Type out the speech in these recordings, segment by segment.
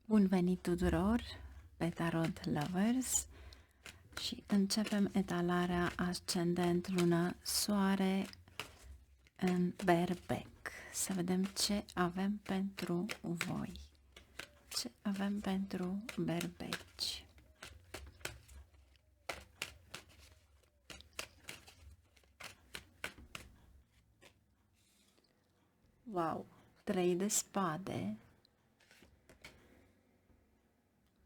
Bun venit tuturor pe Tarot Lovers și începem etalarea ascendent lună soare în berbec. Să vedem ce avem pentru voi. Ce avem pentru berbeci. Wow! 3 de spade,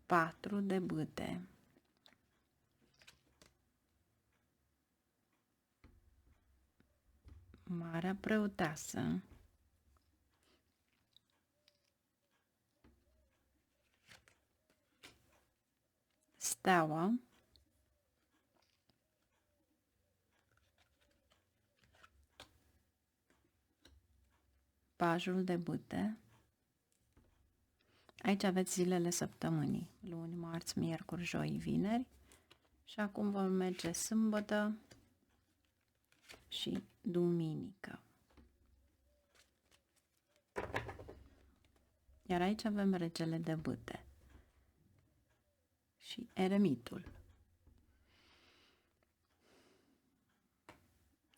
4 de bâte, Marea Preoteasă, Steaua, Pajul de bâte. Aici aveți zilele săptămânii, luni, marți, miercuri, joi, vineri. Și acum vom merge sâmbătă și duminică. Iar aici avem regele de bâte și eremitul.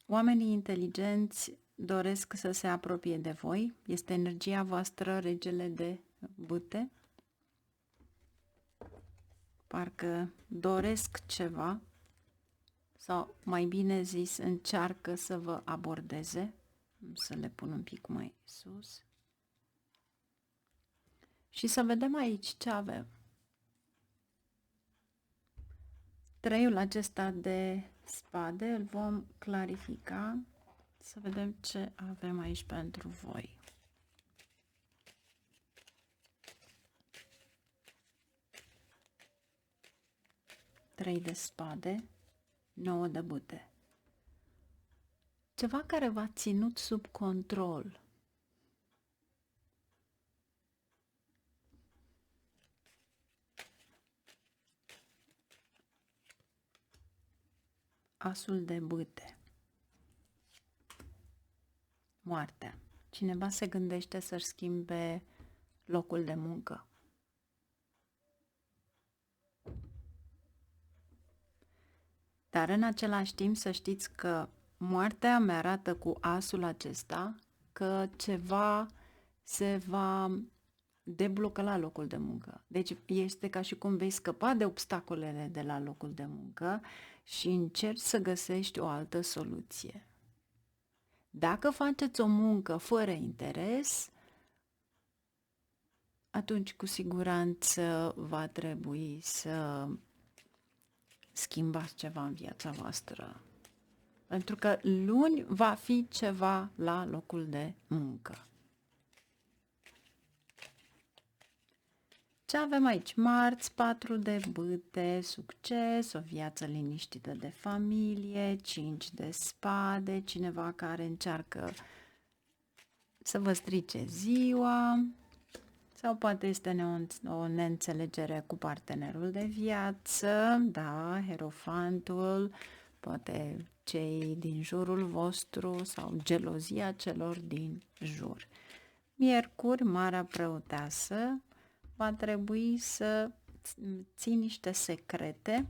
Oamenii inteligenți doresc să se apropie de voi. Este energia voastră, regele de bâte. Parcă doresc ceva, sau mai bine zis, încearcă să vă abordeze. Să le pun un pic mai sus. Și să vedem aici ce avem. Treiul acesta de spade îl vom clarifica. Să vedem ce avem aici pentru voi. Trei de spade, 9 de bâte. Ceva care v-a ținut sub control. Asul de bâte. Moartea. Cineva se gândește să-și schimbe locul de muncă. Dar în același timp să știți că moartea mi arată cu asul acesta că ceva se va debloca la locul de muncă. Deci este ca și cum vei scăpa de obstacolele de la locul de muncă și încerci să găsești o altă soluție. Dacă faceți o muncă fără interes, atunci cu siguranță va trebui să schimbați ceva în viața voastră. Pentru că luni va fi ceva la locul de muncă. Ce avem aici? Marți, 4 de bâte, succes, o viață liniștită de familie, 5 de spade, cineva care încearcă să vă strice ziua, sau poate este o neînțelegere cu partenerul de viață, da, Hierofantul, poate cei din jurul vostru sau gelozia celor din jur. Miercuri, Marea Preoteasă, va trebui să ții niște secrete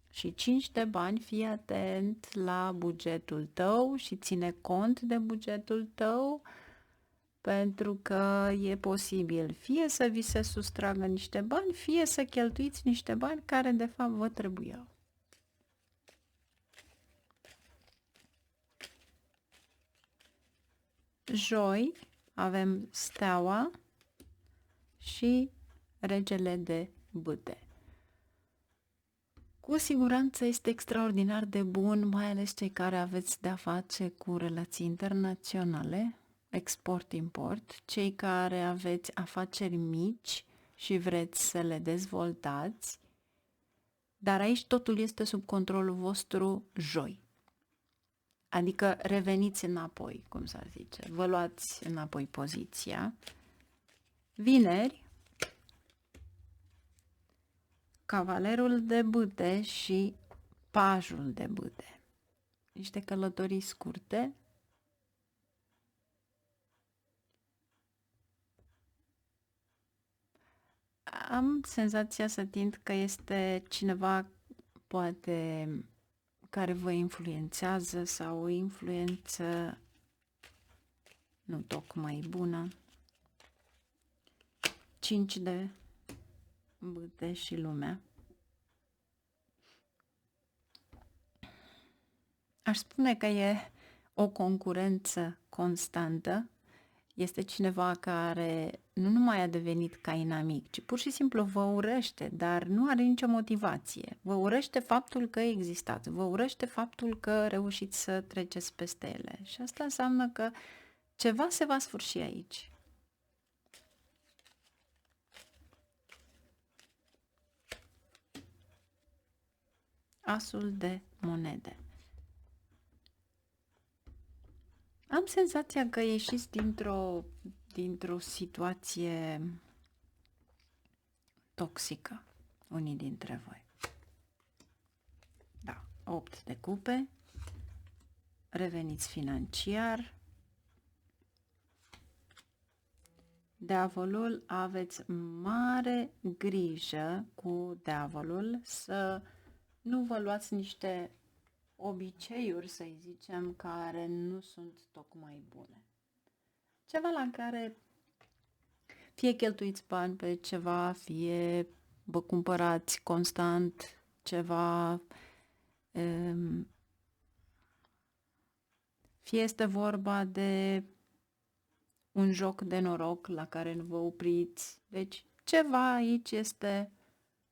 și 5 de bani, fii atent la bugetul tău și ține cont de bugetul tău, pentru că e posibil fie să vi se sustragă niște bani, fie să cheltuiți niște bani care de fapt vă trebuiau. Joi avem Steaua și regele de bâte. Cu siguranță este extraordinar de bun, mai ales cei care aveți de-a face cu relații internaționale, export-import, cei care aveți afaceri mici și vreți să le dezvoltați, dar aici totul este sub controlul vostru joi. Adică reveniți înapoi, cum s-ar zice, vă luați înapoi poziția. Vineri, Cavalerul de bâte și Pajul de bâte. Niște călătorii scurte. Am senzația să tind că este cineva poate care vă influențează sau o influență nu tocmai bună. 5 de bâte și lumea. Aș spune că e o concurență constantă. Este cineva care nu numai a devenit ca inamic, ci pur și simplu vă urăște, dar nu are nicio motivație. Vă urăște faptul că existați, vă urăște faptul că reușiți să treceți peste ele. Și asta înseamnă că ceva se va sfârși aici. Asul de monede. Am senzația că ieșiți dintr-o situație toxică, unii dintre voi. Da, 8 de cupe, reveniți financiar. Diavolul, aveți mare grijă cu diavolul să nu vă luați niște obiceiuri, să-i zicem, care nu sunt tocmai bune. Ceva la care fie cheltuiți bani pe ceva, fie vă cumpărați constant ceva, fie este vorba de un joc de noroc la care nu vă opriți. Deci ceva aici este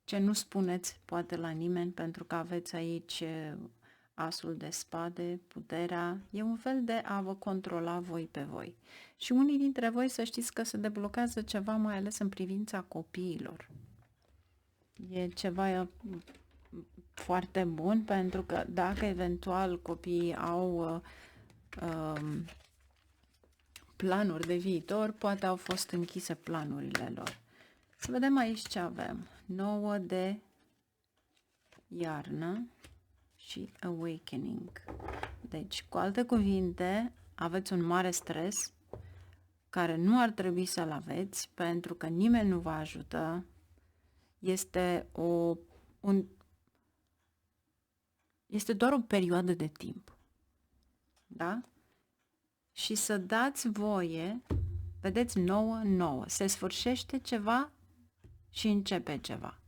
ce nu spuneți poate la nimeni, pentru că aveți aici asul de spade, puterea, e un fel de a vă controla voi pe voi. Și unii dintre voi să știți că se deblochează ceva, mai ales în privința copiilor. E ceva foarte bun, pentru că dacă eventual copiii au planuri de viitor, poate au fost închise planurile lor. Să vedem aici ce avem. 9 de iarnă și awakening. Deci, cu alte cuvinte, aveți un mare stres care nu ar trebui să-l aveți, pentru că nimeni nu vă ajută. Este este doar o perioadă de timp. Da? Și să dați voie, vedeți, 9, se sfârșește ceva și începe ceva.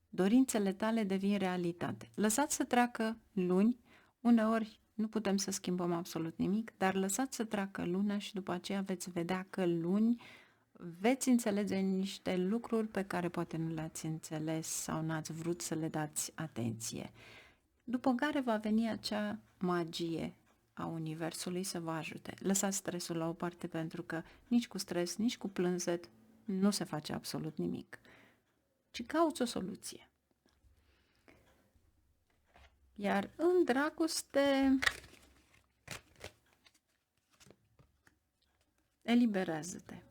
Dorințele tale devin realitate. Lăsați să treacă luni, uneori nu putem să schimbăm absolut nimic, dar lăsați să treacă luna și după aceea veți vedea că luni veți înțelege niște lucruri pe care poate nu le-ați înțeles sau n-ați vrut să le dați atenție. După care va veni acea magie a Universului să vă ajute. Lăsați stresul la o parte, pentru că nici cu stres, nici cu plânzet nu se face absolut nimic, ci cauți o soluție. Iar în dragoste, eliberează-te.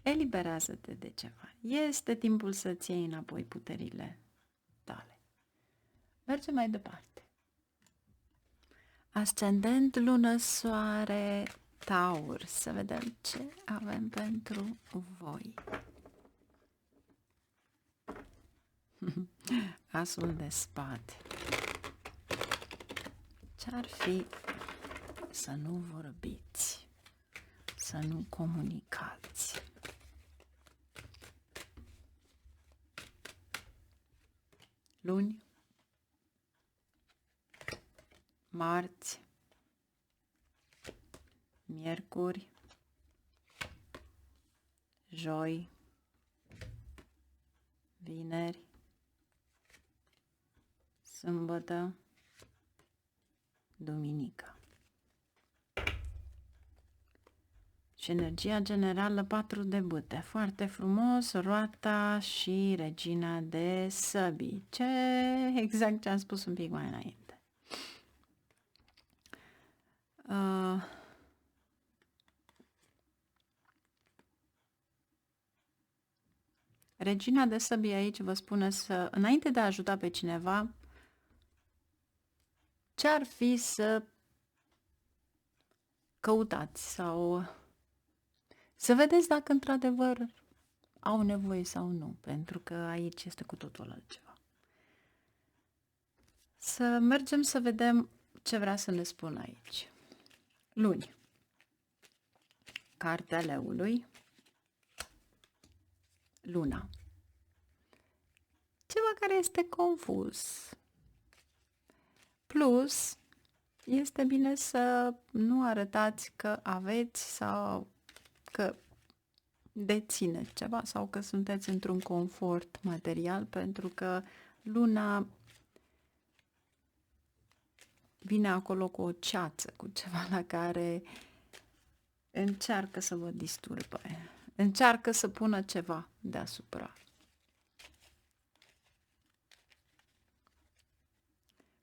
Eliberează-te de ceva. Este timpul să-ți iei înapoi puterile tale. Mergem mai departe. Ascendent, lună, soare, taur. Să vedem ce avem pentru voi. Asul de spade. Ce-ar fi să nu vorbiți, să nu comunicați? Luni, marți, miercuri, joi, vineri, sâmbătă, duminică. Și energia generală 4 de bâte. Foarte frumos, roata și regina de săbii. Exact ce am spus un pic mai înainte. Regina de săbii aici vă spune să, înainte de a ajuta pe cineva, ce-ar fi să căutați sau să vedeți dacă într-adevăr au nevoie sau nu, pentru că aici este cu totul altceva. Să mergem să vedem ce vrea să ne spună aici. Luni. Cartea Leului. Luna. Ceva care este confuz. Plus, este bine să nu arătați că aveți sau că dețineți ceva sau că sunteți într-un confort material, pentru că luna vine acolo cu o ceață, cu ceva la care încearcă să vă disturbe, încearcă să pună ceva deasupra.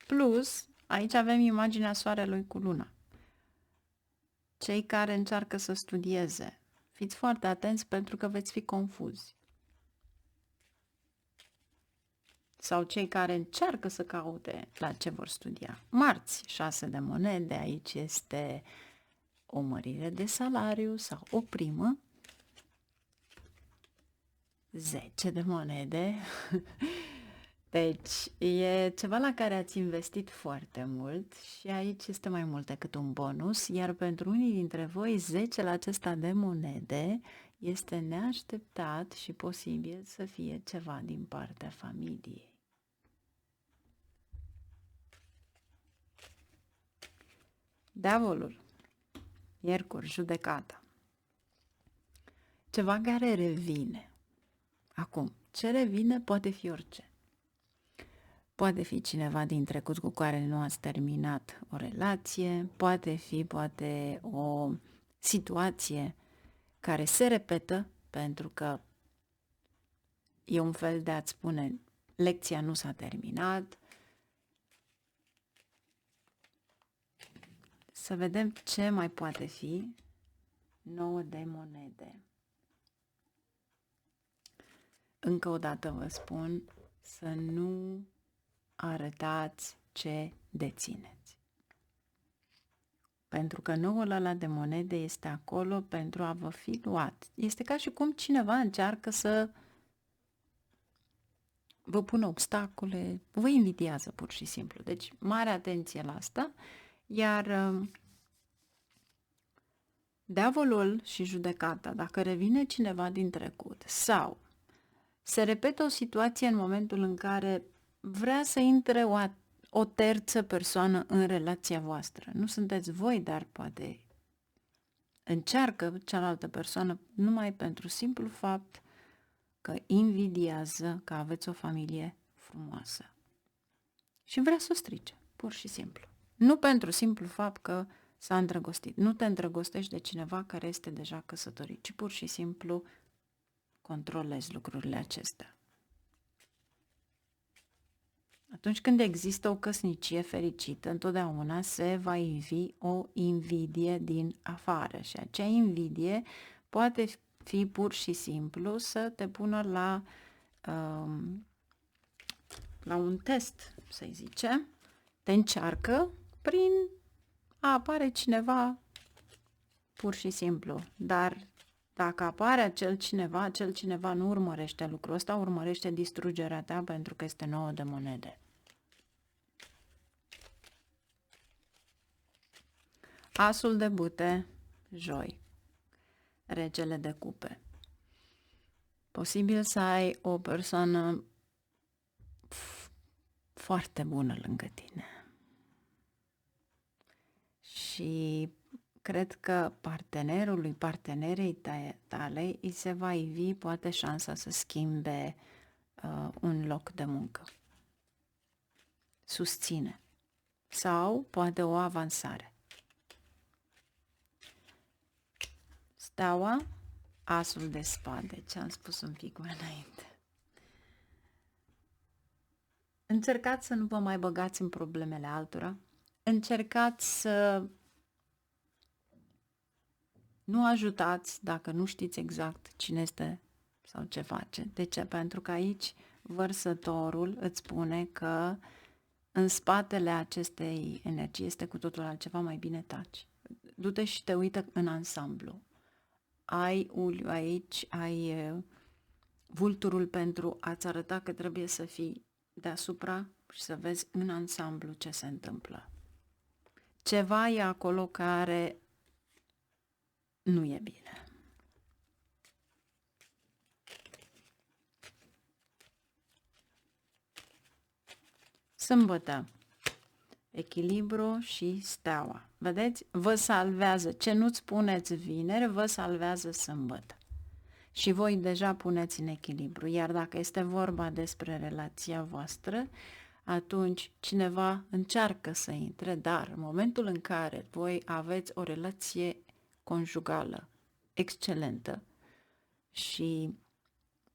Plus, aici avem imaginea soarelui cu luna. Cei care încearcă să studieze, fiți foarte atenți pentru că veți fi confuzi. Sau cei care încearcă să caute la ce vor studia. Marți, 6 de monede, aici este o mărire de salariu sau o primă. 10 de monede. Deci, e ceva la care ați investit foarte mult și aici este mai mult decât un bonus, iar pentru unii dintre voi 10 la acesta de monede este neașteptat și posibil să fie ceva din partea familiei. Diavolul, miercuri, judecata. Ceva care revine. Acum, ce revine poate fi orice. Poate fi cineva din trecut cu care nu ați terminat o relație, poate fi o situație care se repetă pentru că e un fel de a-ți spune lecția nu s-a terminat. Să vedem ce mai poate fi. 9 de monede. Încă o dată vă spun să nu arătați ce dețineți. Pentru că noul ăla de monede este acolo pentru a vă fi luat. Este ca și cum cineva încearcă să vă pună obstacole, vă invidiază pur și simplu. Deci, mare atenție la asta. Iar diavolul și judecata, dacă revine cineva din trecut sau se repetă o situație în momentul în care vrea să intre o terță persoană în relația voastră. Nu sunteți voi, dar poate încearcă cealaltă persoană numai pentru simplu fapt că invidiază că aveți o familie frumoasă. Și vrea să o strice, pur și simplu. Nu pentru simplu fapt că s-a îndrăgostit. Nu te îndrăgostești de cineva care este deja căsătorit, ci pur și simplu controlezi lucrurile acestea. Atunci când există o căsnicie fericită, întotdeauna se va ivi o invidie din afară și acea invidie poate fi pur și simplu să te pună la un test, să zice, te încearcă prin a apare cineva pur și simplu, dar dacă apare acel cineva nu urmărește lucrul ăsta, urmărește distrugerea ta pentru că este 9 de monede. Asul de bâte, joi. Regele de cupe. Posibil să ai o persoană foarte bună lângă tine. Și cred că partenerei tale îi se va ivi poate șansa să schimbe un loc de muncă. Susține. Sau poate o avansare. Steaua, asul de spade, ce am spus un pic mai înainte. Încercați să nu vă mai băgați în problemele altora. Încercați să nu ajutați dacă nu știți exact cine este sau ce face. De ce? Pentru că aici vărsătorul îți spune că în spatele acestei energii este cu totul altceva, mai bine taci. Du-te și te uită în ansamblu. Ai uliu aici, ai vulturul pentru a-ți arăta că trebuie să fii deasupra și să vezi în ansamblu ce se întâmplă. Ceva e acolo care nu e bine. Sâmbătă. Echilibru și steaua. Vedeți? Vă salvează. Ce nu-ți spuneți vineri, vă salvează sâmbătă. Și voi deja puneți în echilibru. Iar dacă este vorba despre relația voastră, atunci cineva încearcă să intre, dar în momentul în care voi aveți o relație conjugală excelentă și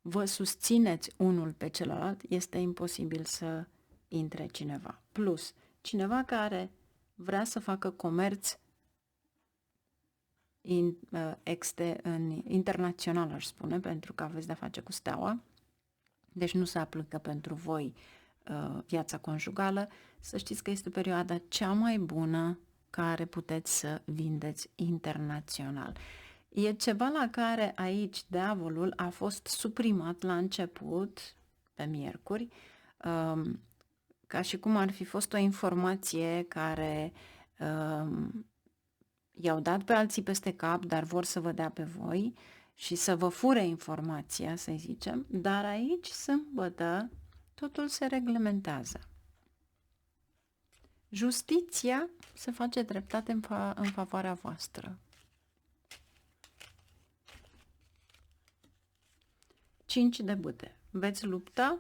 vă susțineți unul pe celălalt, este imposibil să intre cineva. Plus, cineva care vrea să facă comerț internațional, aș spune, pentru că aveți de-a face cu steaua, deci nu se aplică pentru voi viața conjugală, să știți că este perioada cea mai bună care puteți să vindeți internațional. E ceva la care aici diavolul a fost suprimat la început, pe miercuri, ca și cum ar fi fost o informație care i-au dat pe alții peste cap, dar vor să vă dea pe voi și să vă fure informația, să zicem, dar aici, sâmbătă, totul se reglementează. Justiția se face dreptate în favoarea voastră. 5 de bâte. Veți lupta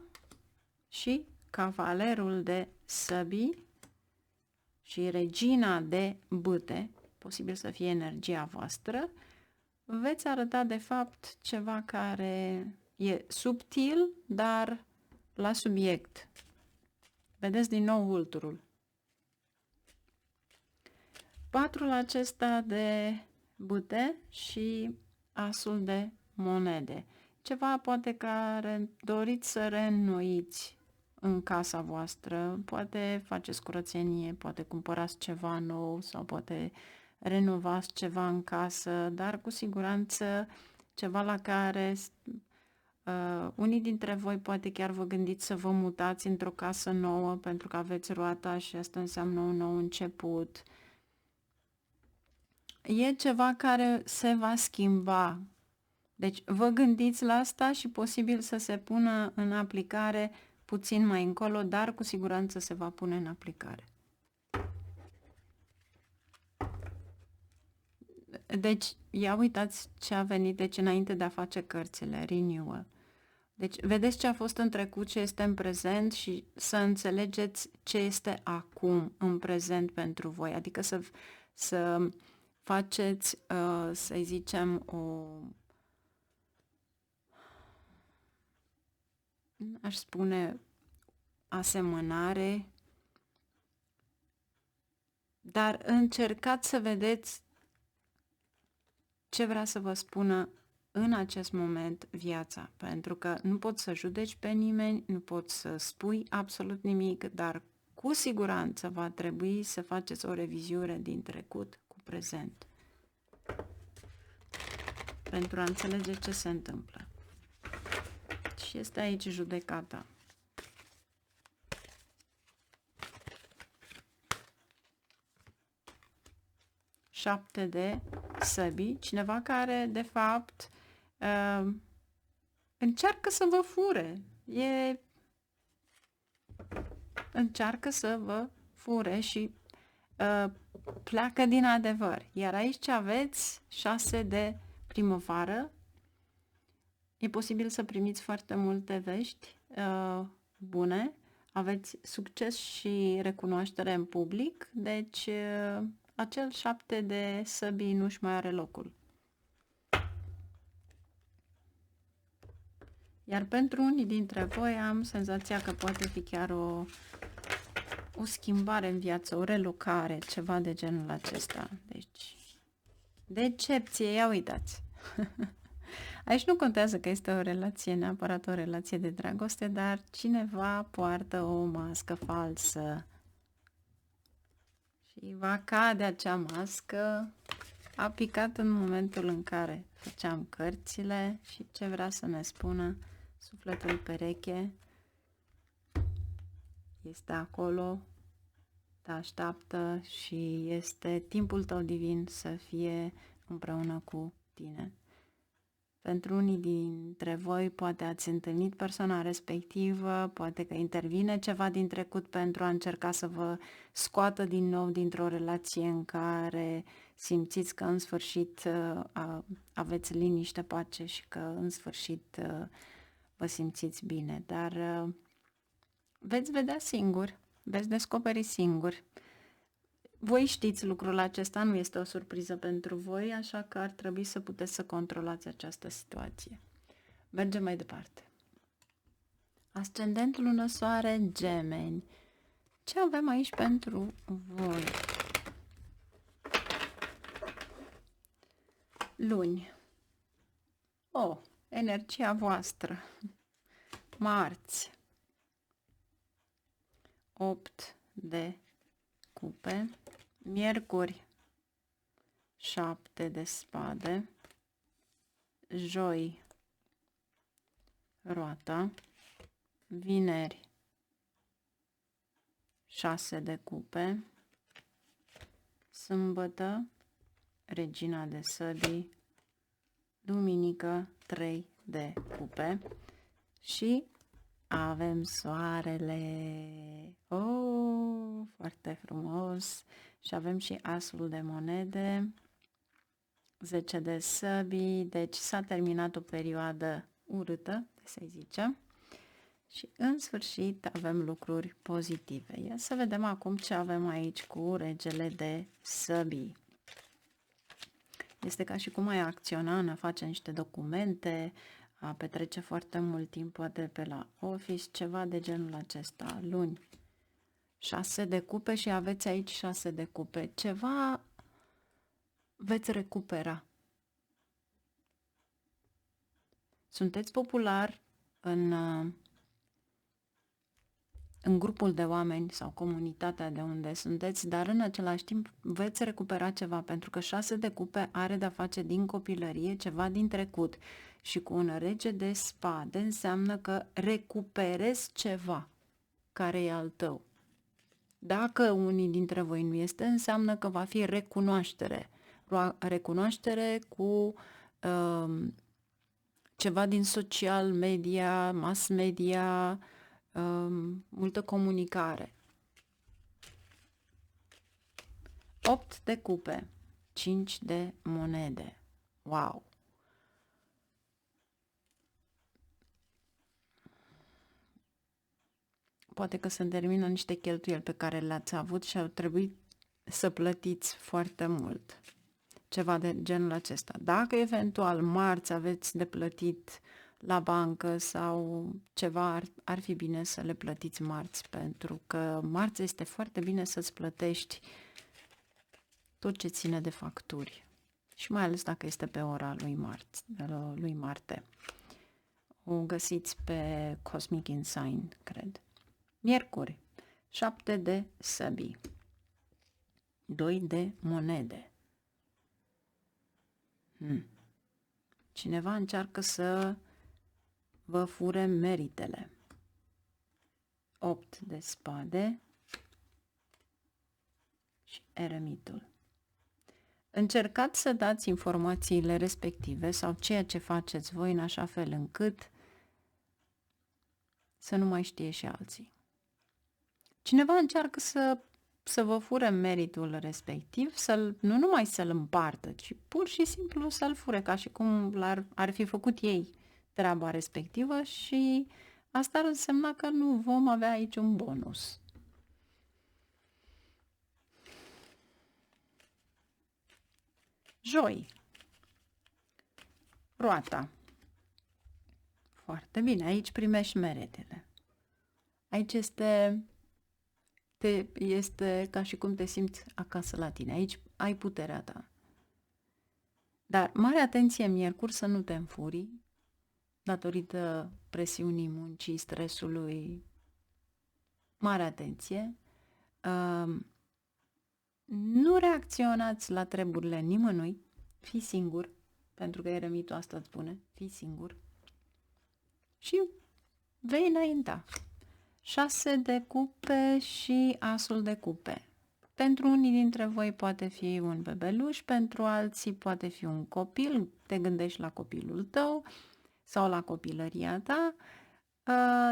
și cavalerul de săbii și regina de bâte, posibil să fie energia voastră, veți arăta de fapt ceva care e subtil, dar la subiect. Vedeți din nou vulturul. Patrul acesta de bâte și asul de monede. Ceva poate care doriți să reînnoiți în casa voastră, poate faceți curățenie, poate cumpărați ceva nou sau poate renovați ceva în casă, dar cu siguranță ceva la care unii dintre voi poate chiar vă gândiți să vă mutați într-o casă nouă pentru că aveți roata și asta înseamnă un nou început. E ceva care se va schimba. Deci vă gândiți la asta și posibil să se pună în aplicare puțin mai încolo, dar cu siguranță se va pune în aplicare. Deci, ia uitați ce a venit deci înainte de a face cărțile, renewal. Deci, vedeți ce a fost în trecut, ce este în prezent și să înțelegeți ce este acum, în prezent pentru voi. Adică să faceți, să zicem, aș spune, asemănare, dar încercați să vedeți ce vrea să vă spună în acest moment viața, pentru că nu poți să judeci pe nimeni, nu poți să spui absolut nimic, dar cu siguranță va trebui să faceți o revizuire din trecut cu prezent pentru a înțelege ce se întâmplă. Și este aici judecata. Șapte de săbii, cineva care de fapt încearcă să vă fure. Încearcă să vă fure și pleacă din adevăr. Iar aici aveți 6 de primăvară. E posibil să primiți foarte multe vești bune. Aveți succes și recunoaștere în public. Deci acel 7 de săbii nu-și mai are locul. Iar pentru unii dintre voi am senzația că poate fi chiar o schimbare în viață, o relocare, ceva de genul acesta. Deci, decepție, ia uitați! Aici nu contează că este o relație, neapărat o relație de dragoste, dar cineva poartă o mască falsă. Și va cade acea mască. A picat în momentul în care făceam cărțile și ce vrea să ne spună Sufletul pereche este acolo, te așteaptă și este timpul tău divin să fie împreună cu tine. Pentru unii dintre voi poate ați întâlnit persoana respectivă, poate că intervine ceva din trecut pentru a încerca să vă scoată din nou dintr-o relație în care simțiți că în sfârșit aveți liniște, pace și că în sfârșit vă simțiți bine. Dar veți vedea singur, veți descoperi singur. Voi știți lucrul acesta, nu este o surpriză pentru voi, așa că ar trebui să puteți să controlați această situație. Mergem mai departe. Ascendentul Lună Soare, Gemeni. Ce avem aici pentru voi? Luni. Energia voastră. Marți. 8 de cupe. Miercuri, 7 de spade. Joi, roata. Vineri, 6 de cupe. Sâmbătă, regina de săbii. Duminică, 3 de cupe. Și avem soarele. Foarte frumos. Și avem și asul de monede. 10 de săbii. Deci s-a terminat o perioadă urâtă, să zice. Și în sfârșit avem lucruri pozitive. Ia să vedem acum ce avem aici cu regele de săbii. Este ca și cum ai acționa, a face niște documente, a petrece foarte mult timp poate pe la office, ceva de genul acesta. Luni, 6 de cupe și aveți aici 6 de cupe. Ceva veți recupera. Sunteți popular în grupul de oameni sau comunitatea de unde sunteți, dar în același timp veți recupera ceva, pentru că 6 de cupe are de-a face din copilărie, ceva din trecut. Și cu un rege de spade înseamnă că recuperezi ceva care e al tău. Dacă unii dintre voi nu este, înseamnă că va fi recunoaștere. Recunoaștere cu ceva din social media, mass media, multă comunicare. 8 de cupe, 5 de monede. Wow! Poate că se termină niște cheltuieli pe care le-ați avut și au trebuit să plătiți foarte mult. Ceva de genul acesta. Dacă eventual marți aveți de plătit la bancă sau ceva, ar fi bine să le plătiți marți, pentru că marți este foarte bine să-ți plătești tot ce ține de facturi. Și mai ales dacă este pe ora lui Marte. O găsiți pe Cosmic Insight, cred. Miercuri, 7 de săbii, 2 de monede. Cineva încearcă să vă fure meritele. 8 de spade și eremitul. Încercați să dați informațiile respective sau ceea ce faceți voi în așa fel încât să nu mai știe și alții. Cineva încearcă să vă fure meritul respectiv, nu numai să-l împartă, ci pur și simplu să-l fure, ca și cum ar fi făcut ei treaba respectivă și asta ar însemna că nu vom avea aici un bonus. Joi. Roata. Foarte bine, aici primești meritele. Aici este ca și cum te simți acasă la tine. Aici ai puterea ta. Dar mare atenție miercuri să nu te înfurii datorită presiunii muncii, stresului. Mare atenție. Nu reacționați la treburile nimănui. Fii singur, pentru că eremitul asta îți spune. Fii singur. și vei înainta. 6 de cupe și asul de cupe. Pentru unii dintre voi poate fi un bebeluș, pentru alții poate fi un copil, te gândești la copilul tău sau la copilăria ta,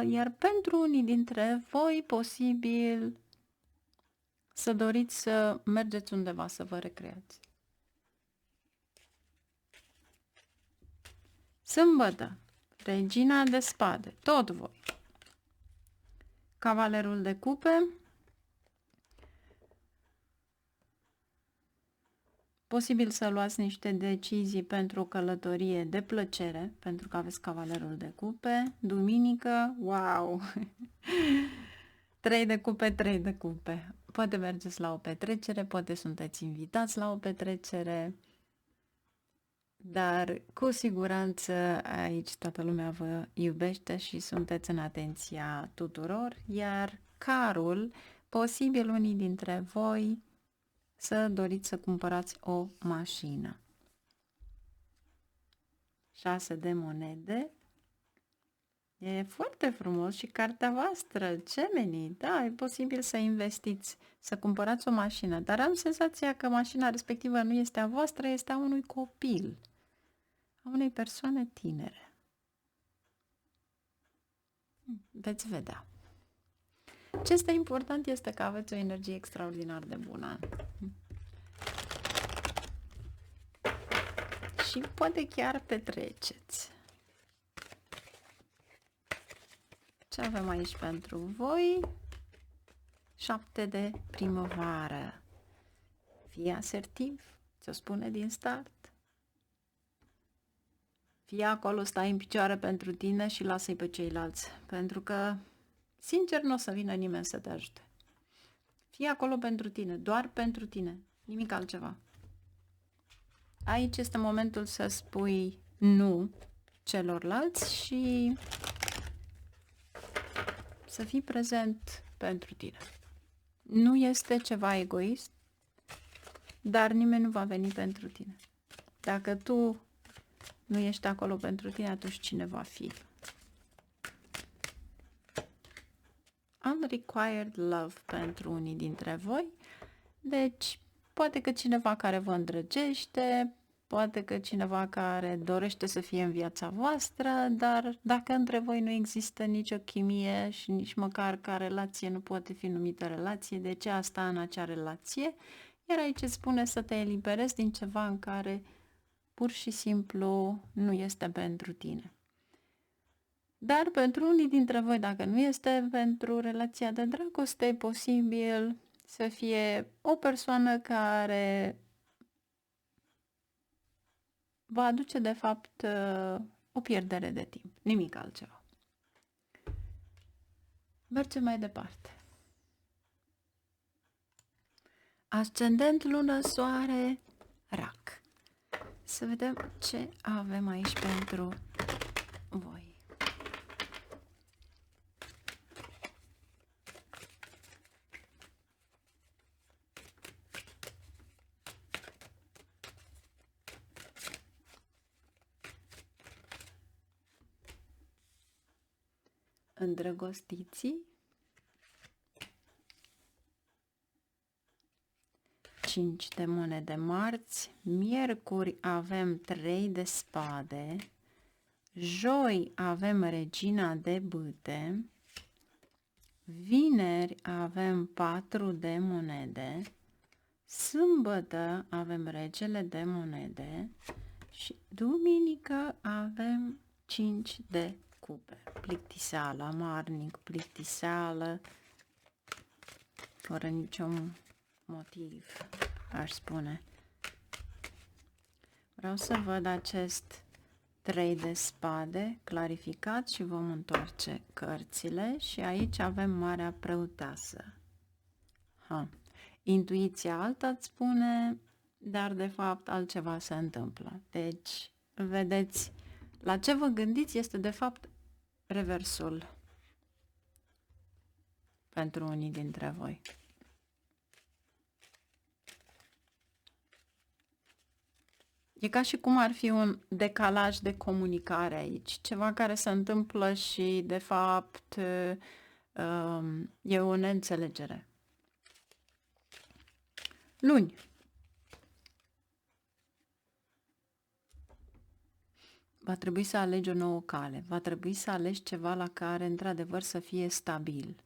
iar pentru unii dintre voi posibil să doriți să mergeți undeva să vă recreați. Sâmbătă, regina de spade, tot voi. Cavalerul de cupe, posibil să luați niște decizii pentru o călătorie de plăcere, pentru că aveți cavalerul de cupe. Duminică, wow! 3 de cupe, 3 de cupe. Poate mergeți la o petrecere, poate sunteți invitați la o petrecere, dar cu siguranță aici toată lumea vă iubește și sunteți în atenția tuturor, iar carul, posibil unii dintre voi să doriți să cumpărați o mașină. 6 de monede. E foarte frumos și cartea voastră, Gemini, da, e posibil să investiți, să cumpărați o mașină, dar am senzația că mașina respectivă nu este a voastră, este a unui copil, a unei persoane tinere. Veți vedea. Ce este important este că aveți o energie extraordinar de bună. Și poate chiar petreceți. Ce avem aici pentru voi? 7 de primăvară. Fii asertiv, ți-o spune din start. Fii acolo, stai în picioare pentru tine și lasă-i pe ceilalți. Pentru că, sincer, nu o să vină nimeni să te ajute. Fii acolo pentru tine, doar pentru tine, nimic altceva. Aici este momentul să spui nu celorlalți și să fii prezent pentru tine. Nu este ceva egoist, dar nimeni nu va veni pentru tine. Dacă tu nu ești acolo pentru tine, atunci cine va fi? Unrequired love pentru unii dintre voi. Deci, poate că cineva care vă îndrăgește, poate că cineva care dorește să fie în viața voastră, dar dacă între voi nu există nicio chimie și nici măcar ca relație nu poate fi numită relație, de ce asta în acea relație? Iar aici îți spune să te eliberezi din ceva în care pur și simplu nu este pentru tine. Dar pentru unii dintre voi, dacă nu este pentru relația de dragoste, e posibil să fie o persoană care va aduce, de fapt, o pierdere de timp. Nimic altceva. Mergem mai departe. Ascendent, lună, soare, rac. Să vedem ce avem aici pentru voi. Îndrăgostiții, 5 de monede marți, miercuri avem 3 de spade, joi avem regina de bâte, vineri avem 4 de monede, sâmbătă avem regele de monede și duminică avem 5 de cupe. Plictiseală, amarnic, plictiseală, fără niciun motiv, aș spune. Vreau să văd acest 3 de spade clarificat și vom întoarce cărțile și aici avem Marea Preoteasă. Intuiția alta îți spune, dar de fapt altceva se întâmplă. Deci, vedeți, la ce vă gândiți este de fapt reversul pentru unii dintre voi. E ca și cum ar fi un decalaj de comunicare aici, ceva care se întâmplă și, de fapt, e o neînțelegere. Luni. Va trebui să alegi o nouă cale, va trebui să alegi ceva la care, într-adevăr, să fie stabil.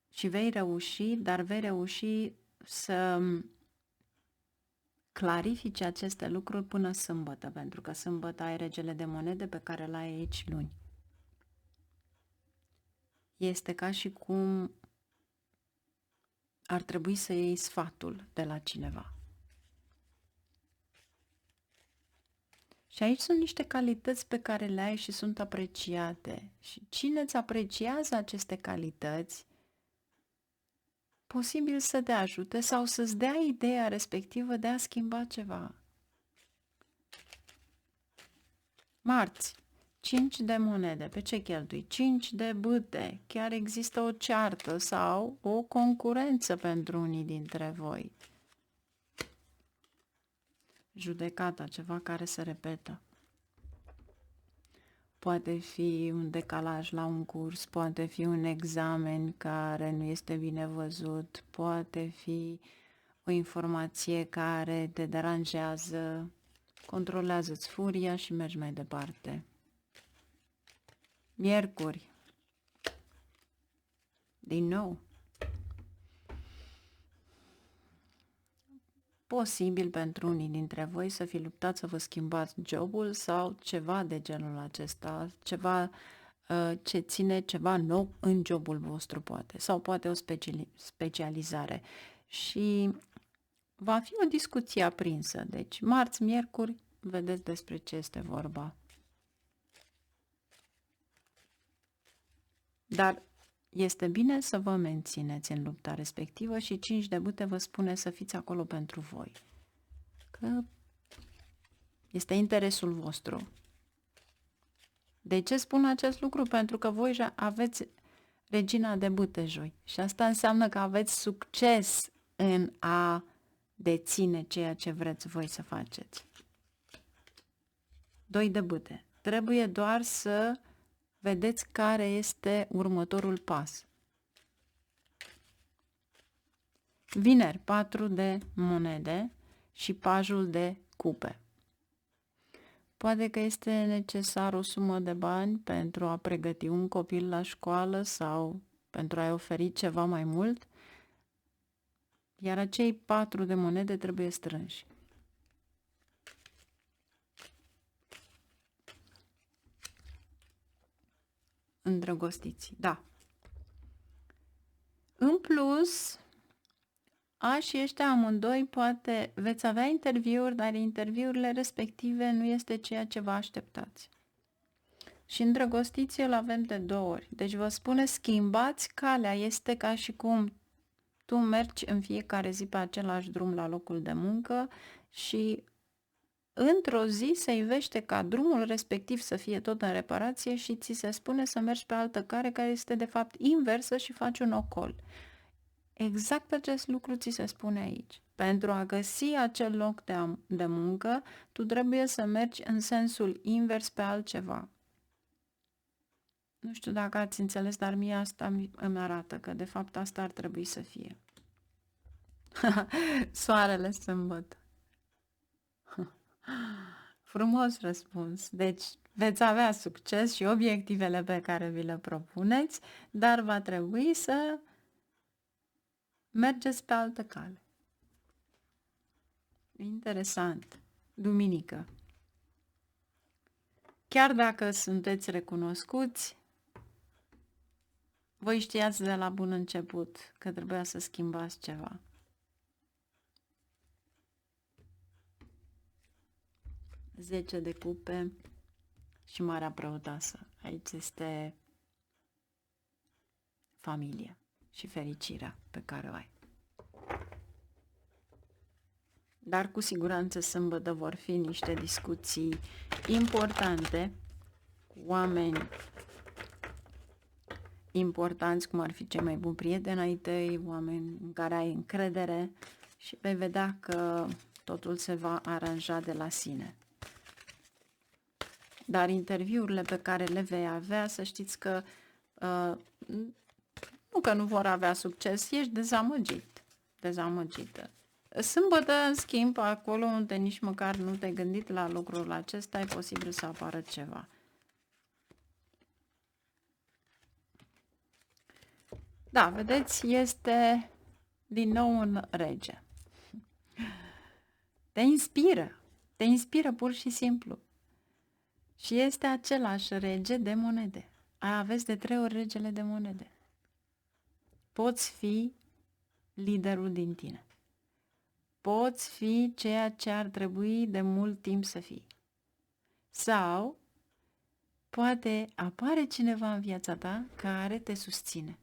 Și vei reuși, dar vei reuși să clarifici aceste lucruri până sâmbătă, pentru că sâmbătă ai regele de monede pe care l-ai aici luni. Este ca și cum ar trebui să iei sfatul de la cineva. Și aici sunt niște calități pe care le ai și sunt apreciate. Și cine îți apreciază aceste calități, posibil să te ajute sau să-ți dea ideea respectivă de a schimba ceva. Marți, 5 de monede. Pe ce cheltui? 5 de bâte. Chiar există o ceartă sau o concurență pentru unii dintre voi. Judecata, ceva care se repetă. Poate fi un decalaj la un curs, poate fi un examen care nu este bine văzut, poate fi o informație care te deranjează, controlează-ți furia și mergi mai departe. Miercuri. Din nou. Posibil pentru unii dintre voi să fi luptat să vă schimbați jobul sau ceva de genul acesta, ceva ce ține ceva nou în jobul vostru poate, sau poate o specializare. Și va fi o discuție aprinsă, deci marți, miercuri, vedeți despre ce este vorba. Dar este bine să vă mențineți în lupta respectivă și 5 de bâte vă spune să fiți acolo pentru voi. Că este interesul vostru. De ce spun acest lucru? Pentru că voi aveți regina de bâte joi și asta înseamnă că aveți succes în a deține ceea ce vreți voi să faceți. 2 de bâte. Trebuie doar să vedeți care este următorul pas. Vineri, 4 de monede și pajul de cupe. Poate că este necesar o sumă de bani pentru a pregăti un copil la școală sau pentru a-i oferi ceva mai mult, iar acei 4 de monede trebuie strânși. Îndrăgostiți, da. În plus, și ăștia amândoi poate veți avea interviuri, dar interviurile respective nu este ceea ce vă așteptați. Și îndrăgostiți îl avem de 2 ori. Deci vă spune schimbați calea, este ca și cum tu mergi în fiecare zi pe același drum la locul de muncă și într-o zi se ivește ca drumul respectiv să fie tot în reparație și ți se spune să mergi pe altă cale care este de fapt inversă și faci un ocol. Exact acest lucru ți se spune aici. Pentru a găsi acel loc de muncă, tu trebuie să mergi în sensul invers pe altceva. Nu știu dacă ați înțeles, dar mie asta îmi arată că de fapt asta ar trebui să fie. Soarele sâmbătă. Frumos răspuns. Deci veți avea succes și obiectivele pe care vi le propuneți, dar va trebui să mergeți pe altă cale. Interesant. Duminică. Chiar dacă sunteți recunoscuți, voi știați de la bun început că trebuia să schimbați ceva. Zece de cupe și Marea Preotasă. Aici este familia și fericirea pe care o ai. Dar cu siguranță sâmbătă vor fi niște discuții importante cu oameni importanți, cum ar fi cei mai buni prieteni ai tăi, oameni în care ai încredere și vei vedea că totul se va aranja de la sine. Dar interviurile pe care le vei avea, să știți că nu că nu vor avea succes, ești dezamăgit, dezamăgită. Sâmbătă, în schimb, acolo unde nici măcar nu te-ai gândit la lucrul acesta, e posibil să apară ceva. Da, vedeți, este din nou un rege. Te inspiră pur și simplu. Și este același rege de monede. Aveți de 3 ori regele de monede. Poți fi liderul din tine. Poți fi ceea ce ar trebui de mult timp să fii. Sau poate apare cineva în viața ta care te susține.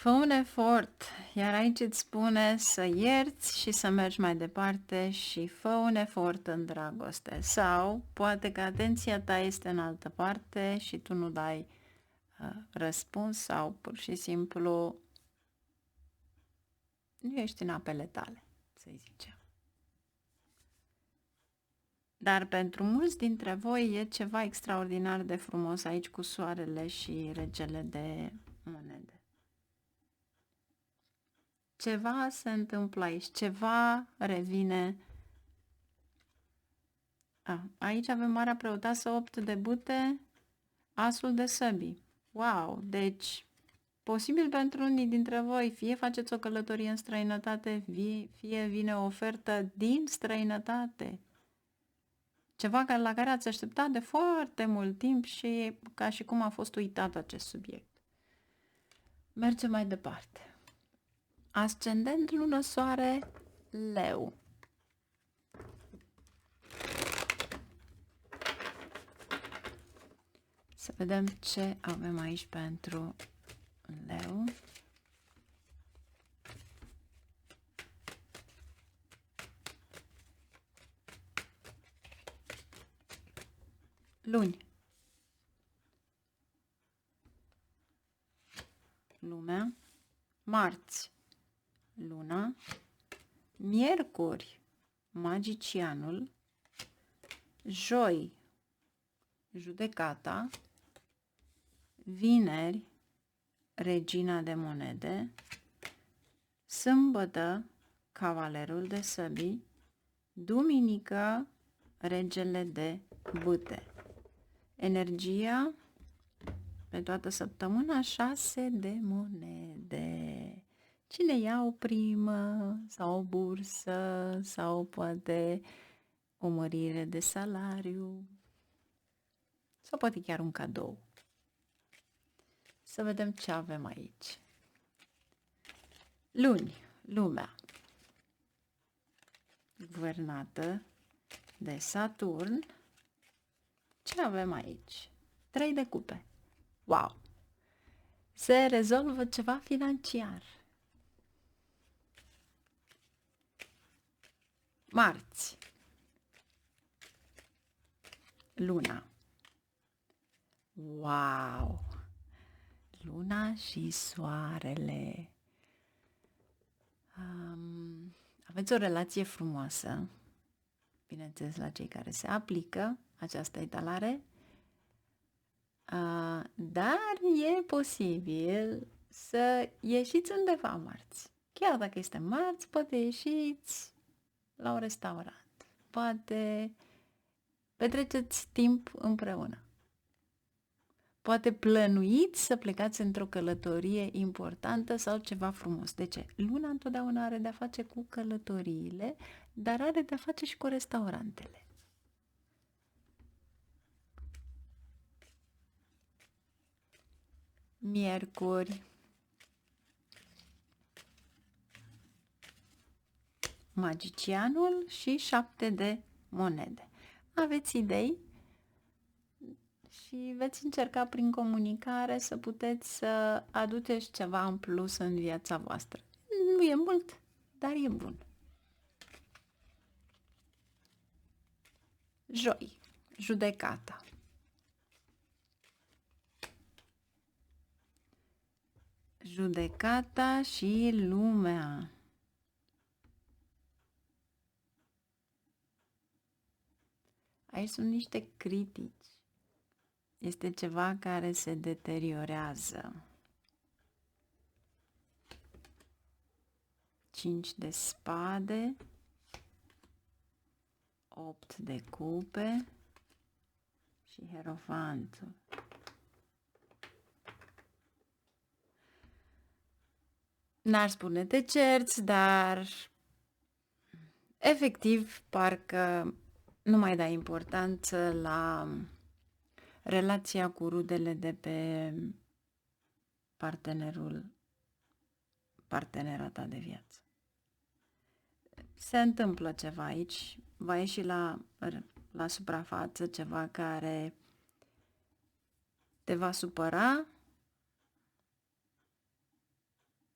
Fă un efort, iar aici îți spune să ierți și să mergi mai departe și fă un efort în dragoste. Sau poate că atenția ta este în altă parte și tu nu dai răspuns sau pur și simplu nu ești în apele tale, să zicem. Dar pentru mulți dintre voi e ceva extraordinar de frumos aici cu soarele și regele de monede. Ceva se întâmplă aici, ceva revine. Aici avem Marea Preotasă, 8 de bâte, Asul de săbii. Wow! Deci, posibil pentru unii dintre voi, fie faceți o călătorie în străinătate, fie vine o ofertă din străinătate. Ceva la care ați așteptat de foarte mult timp și ca și cum a fost uitat acest subiect. Mergem mai departe. Ascendent, lună, soare, leu. Să vedem ce avem aici pentru leu. Luni. Lumea. Marți. Luna. Miercuri. Magicianul. Joi. Judecata. Vineri. Regina de monede. Sâmbătă. Cavalerul de săbii. Duminică. Regele de bâte. Energia pe toată săptămâna, 6 de monede. Cine ia o primă sau o bursă sau poate o mărire de salariu sau poate chiar un cadou. Să vedem ce avem aici. Luni, lumea guvernată de Saturn. Ce avem aici? 3 de cupe. Wow! Se rezolvă ceva financiar. Marți. Luna. Wow! Luna și soarele. Aveți o relație frumoasă. Bineînțeles, la cei care se aplică această etalare. Dar e posibil să ieșiți undeva marți. Chiar dacă este marți, poate ieșiți la un restaurant. Poate petreceți timp împreună. Poate plănuiți să plecați într-o călătorie importantă sau ceva frumos. De ce? Luna întotdeauna are de-a face cu călătoriile, dar are de-a face și cu restaurantele. Miercuri. Magicianul și 7 de monede. Aveți idei? Și veți încerca prin comunicare să puteți să aduceți ceva în plus în viața voastră. Nu e mult, dar e bun. Joi, judecata. Judecata și lumea. Aici sunt niște critici. Este ceva care se deteriorează. 5 de spade, 8 de cupe și Hierofantul. N-ar spune te cerți, dar efectiv parcă nu mai dai importanță la relația cu rudele de pe partenera ta de viață. Se întâmplă ceva aici, va ieși la suprafață ceva care te va supăra,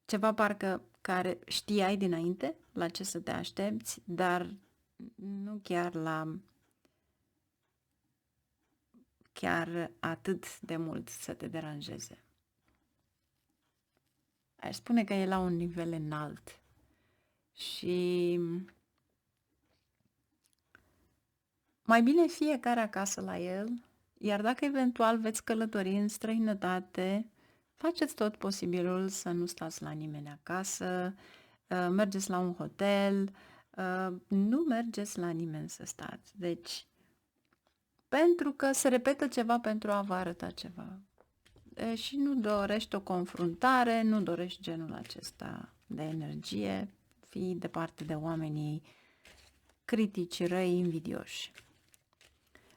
ceva parcă care știai dinainte la ce să te aștepți, dar nu chiar atât de mult să te deranjeze. Aș spune că e la un nivel înalt și mai bine fiecare acasă la el, iar dacă eventual veți călători în străinătate, faceți tot posibilul să nu stați la nimeni acasă, mergeți la un hotel, nu mergeți la nimeni să stați. Deci, pentru că se repetă ceva pentru a vă arăta ceva. Și nu dorești o confruntare, nu dorești genul acesta de energie, fii departe de oamenii critici, răi, invidioși.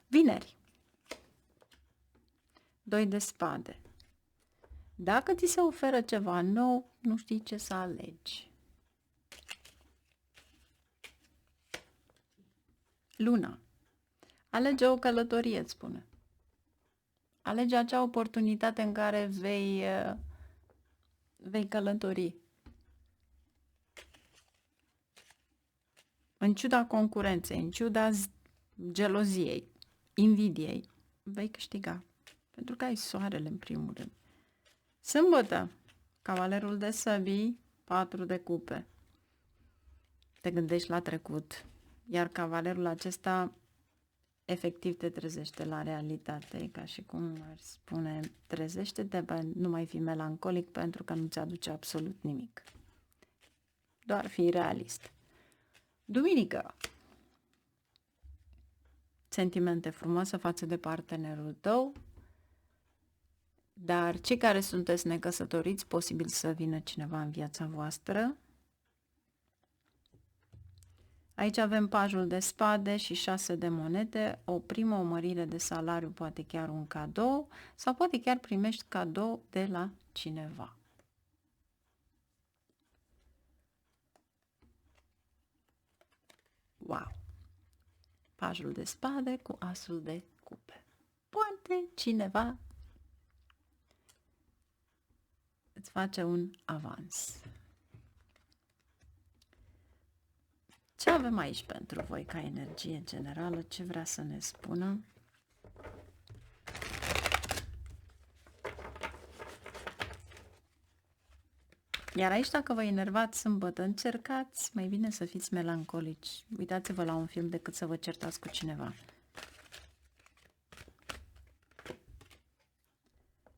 Vineri, 2 de spade. Dacă ți se oferă ceva nou, nu știi ce să alegi. Luna, alege o călătorie, îți spune. Alege acea oportunitate în care vei călători. În ciuda concurenței, în ciuda geloziei, invidiei, vei câștiga. Pentru că ai soarele în primul rând. Sâmbătă, cavalerul de săbii, 4 de cupe. Te gândești la trecut, iar cavalerul acesta efectiv te trezește la realitate, ca și cum ar spune, trezește-te, nu mai fi melancolic pentru că nu ți aduce absolut nimic. Doar fii realist. Duminică, sentimente frumoase față de partenerul tău, dar cei care sunteți necăsătoriți, posibil să vină cineva în viața voastră. Aici avem pajul de spade și 6 de monede, o primă mărire de salariu, poate chiar un cadou, sau poate chiar primești cadou de la cineva. Wow! Pajul de spade cu asul de cupe. Poate cineva îți face un avans. Ce avem aici pentru voi ca energie generală? Ce vrea să ne spună? Iar aici, dacă vă enervați sâmbătă, încercați mai bine să fiți melancolici. Uitați-vă la un film decât să vă certați cu cineva.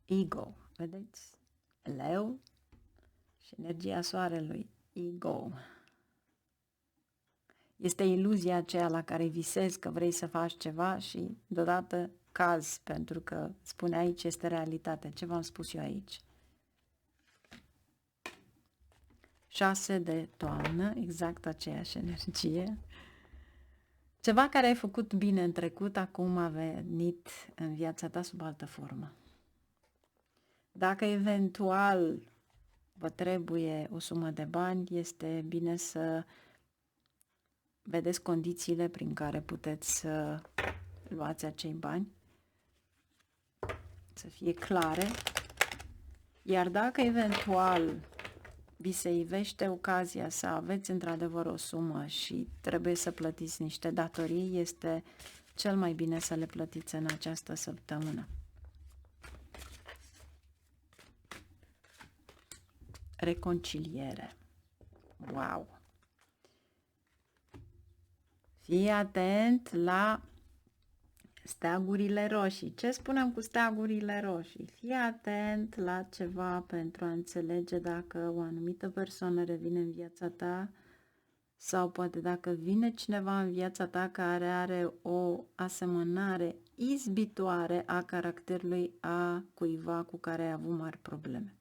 Ego, vedeți? Leu și energia soarelui. Ego. Este iluzia aceea la care visezi că vrei să faci ceva și deodată cazi, pentru că spune aici este realitate. Ce v-am spus eu aici? 6 de toamnă, exact aceeași energie. Ceva care ai făcut bine în trecut, acum a venit în viața ta sub altă formă. Dacă eventual vă trebuie o sumă de bani, este bine să vedeți condițiile prin care puteți să luați acei bani, să fie clare. Iar dacă eventual vi se ivește ocazia să aveți într-adevăr o sumă și trebuie să plătiți niște datorii, este cel mai bine să le plătiți în această săptămână. Reconciliere. Wow! Fii atent la steagurile roșii. Ce spunem cu steagurile roșii? Fii atent la ceva pentru a înțelege dacă o anumită persoană revine în viața ta sau poate dacă vine cineva în viața ta care are o asemănare izbitoare a caracterului a cuiva cu care ai avut mari probleme.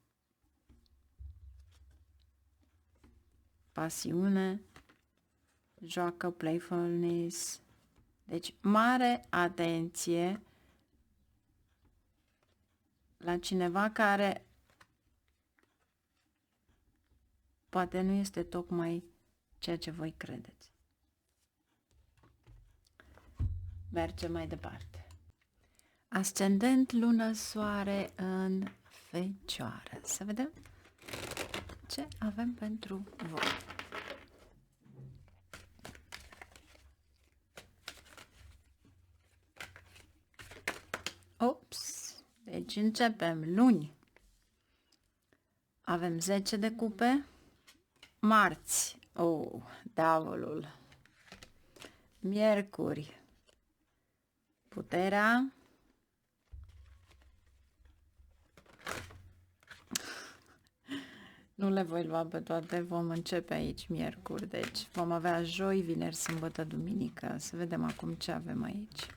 Pasiune, joacă, playfulness. Deci, mare atenție la cineva care poate nu este tocmai ceea ce voi credeți. Mergem mai departe. Ascendent, lună, soare în Fecioară. Să vedem ce avem pentru voi. Ops! Deci începem luni. Avem 10 de cupe. Marți. Diavolul. Miercuri. Puterea. Nu le voi lua pe toate, vom începe aici miercuri, deci vom avea joi, vineri, sâmbătă, duminică. Să vedem acum ce avem aici.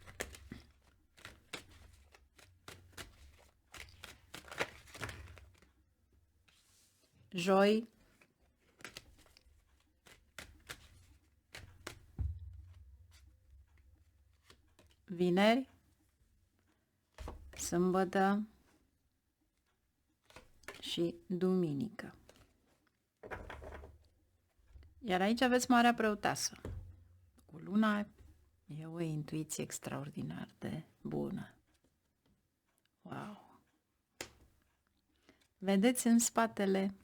Joi, vineri, sâmbătă și duminică. Iar aici aveți Marea Preoteasă. Cu luna e o intuiție extraordinar de bună. Wow! Vedeți în spatele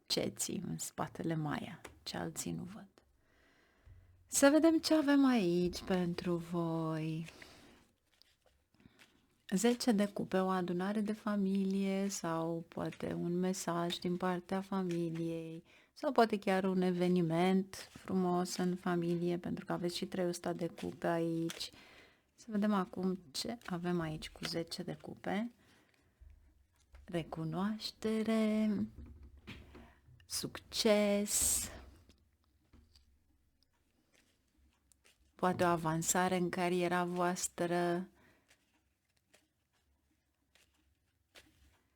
ceții, în spatele Maia, ce alții nu văd. Să vedem ce avem aici pentru voi. 10 de cupe, o adunare de familie sau poate un mesaj din partea familiei sau poate chiar un eveniment frumos în familie, pentru că aveți și 300 de cupe aici. Să vedem acum ce avem aici cu 10 de cupe. Recunoaștere, succes, poate o avansare în cariera voastră.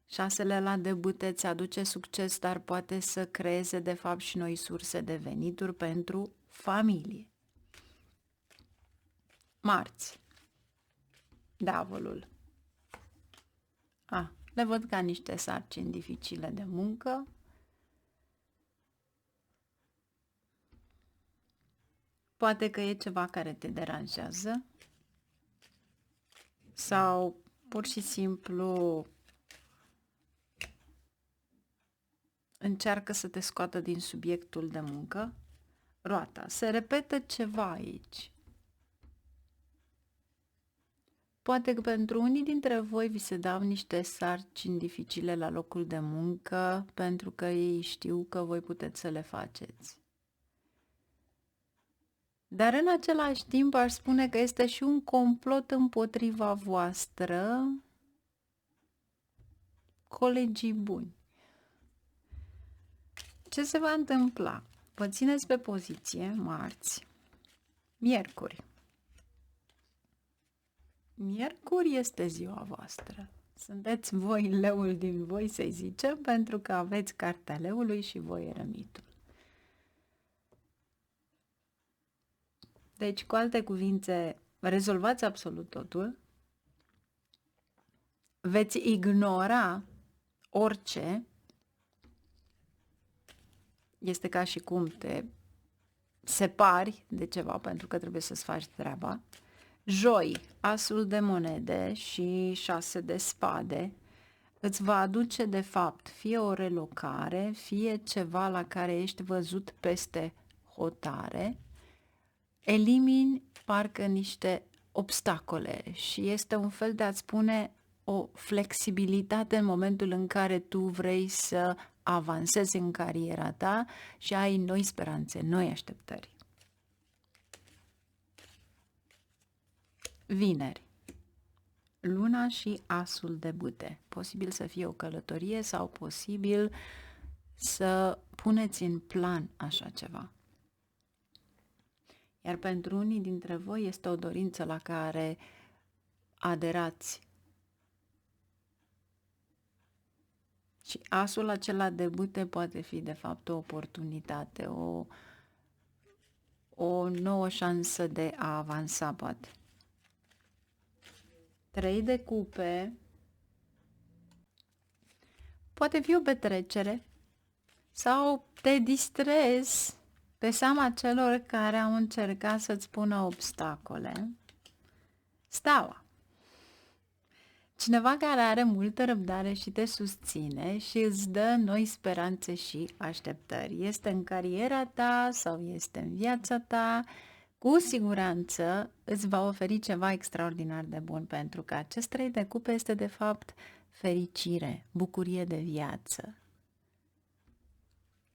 6 la debute îți aduce succes, dar poate să creeze de fapt și noi surse de venituri pentru familie. Marți. Diavolul. Le văd ca niște sarcini dificile de muncă. Poate că e ceva care te deranjează sau pur și simplu încearcă să te scoată din subiectul de muncă. Roata. Se repetă ceva aici. Poate că pentru unii dintre voi vi se dau niște sarcini dificile la locul de muncă pentru că ei știu că voi puteți să le faceți. Dar în același timp aș spune că este și un complot împotriva voastră, colegii buni. Ce se va întâmpla? Vă țineți pe poziție marți, miercuri. Miercuri este ziua voastră. Sunteți voi leul din voi, să-i zicem, pentru că aveți cartea leului și voi eremitul. Deci, cu alte cuvinte, rezolvați absolut totul. Veți ignora orice. Este ca și cum te separi de ceva pentru că trebuie să-ți faci treaba. Joi, asul de monede și 6 de spade îți va aduce de fapt fie o relocare, fie ceva la care ești văzut peste hotare. Elimini parcă niște obstacole și este un fel de a-ți spune o flexibilitate în momentul în care tu vrei să avansezi în cariera ta și ai noi speranțe, noi așteptări. Vineri. Luna și asul de bâte. Posibil să fie o călătorie sau posibil să puneți în plan așa ceva. Iar pentru unii dintre voi este o dorință la care aderați. Și asul acela de bâte poate fi de fapt o oportunitate, o nouă șansă de a avansa, poate. 3 de cupe poate fi o petrecere sau te distrezi pe seama celor care au încercat să-ți pună obstacole. Steaua. Cineva care are multă răbdare și te susține și îți dă noi speranțe și așteptări. Este în cariera ta sau este în viața ta, cu siguranță îți va oferi ceva extraordinar de bun, pentru că acest 3 de cupe este de fapt fericire, bucurie de viață.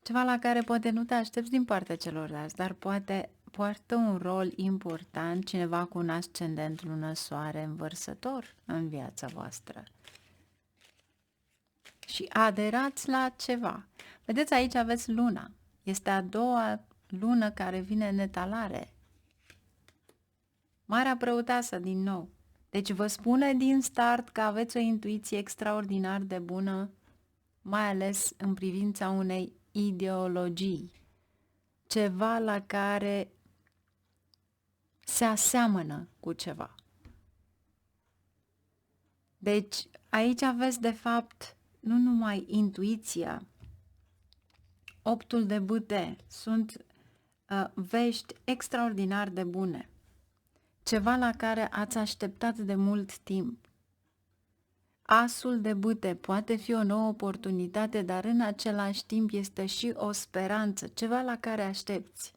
Ceva la care poate nu te aștepți din partea celorlalți, dar poate poartă un rol important cineva cu un ascendent lună soare învărsător în viața voastră. Și aderați la ceva. Vedeți, aici aveți luna. Este a doua lună care vine în etalare. Marea Preoteasă din nou. Deci vă spune din start că aveți o intuiție extraordinar de bună, mai ales în privința unei ideologii. Ceva la care se aseamănă cu ceva. Deci aici aveți de fapt nu numai intuiția, 8-ul de bâte, sunt vești extraordinar de bune. Ceva la care ați așteptat de mult timp. Asul de bâte poate fi o nouă oportunitate, dar în același timp este și o speranță, ceva la care aștepți.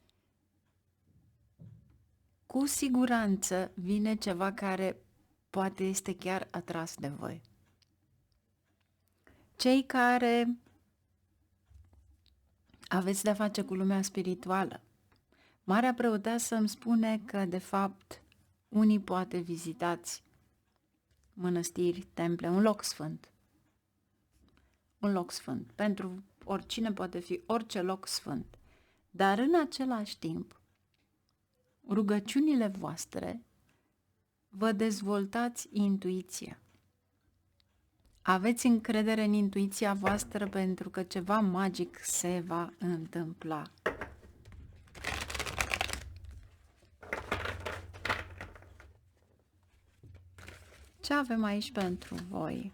Cu siguranță vine ceva care poate este chiar atras de voi. Cei care aveți de-a face cu lumea spirituală, Marea Preoteasă îmi spune că, de fapt, unii poate vizitați mănăstiri, temple, un loc sfânt. Un loc sfânt. Pentru oricine poate fi orice loc sfânt. Dar în același timp, rugăciunile voastre vă dezvoltați intuiția. Aveți încredere în intuiția voastră pentru că ceva magic se va întâmpla. Ce avem aici pentru voi?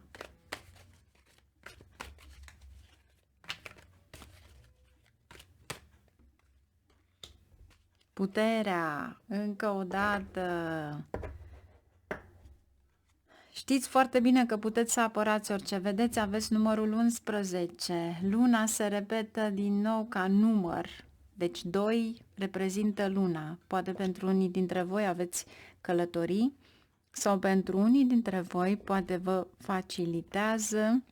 Puterea, încă o dată. Știți foarte bine că puteți să apărați orice. Vedeți, aveți numărul 11. Luna se repetă din nou ca număr. Deci 2 reprezintă luna. Poate pentru unii dintre voi aveți călătorii sau pentru unii dintre voi poate vă facilitează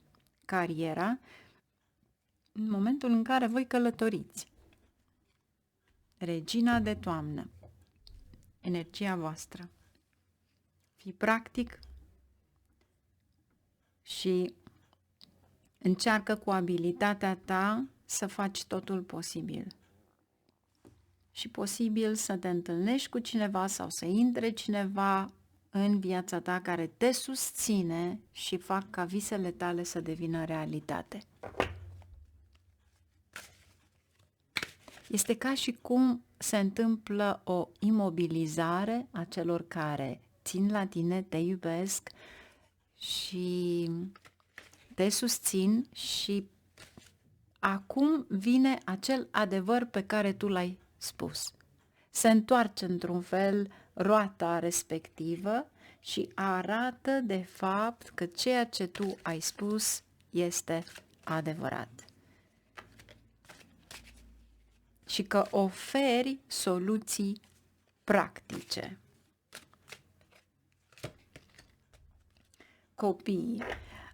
cariera în momentul în care voi călătoriți. Regina de toamnă. Energia voastră. Fii practic și încearcă cu abilitatea ta să faci totul posibil. Și posibil să te întâlnești cu cineva sau să intre cineva în viața ta care te susține și fac ca visele tale să devină realitate. Este ca și cum se întâmplă o imobilizare a celor care țin la tine, te iubesc și te susțin și acum vine acel adevăr pe care tu l-ai spus. Se întoarce într-un fel roata respectivă și arată de fapt că ceea ce tu ai spus este adevărat. Și că oferi soluții practice. copiii.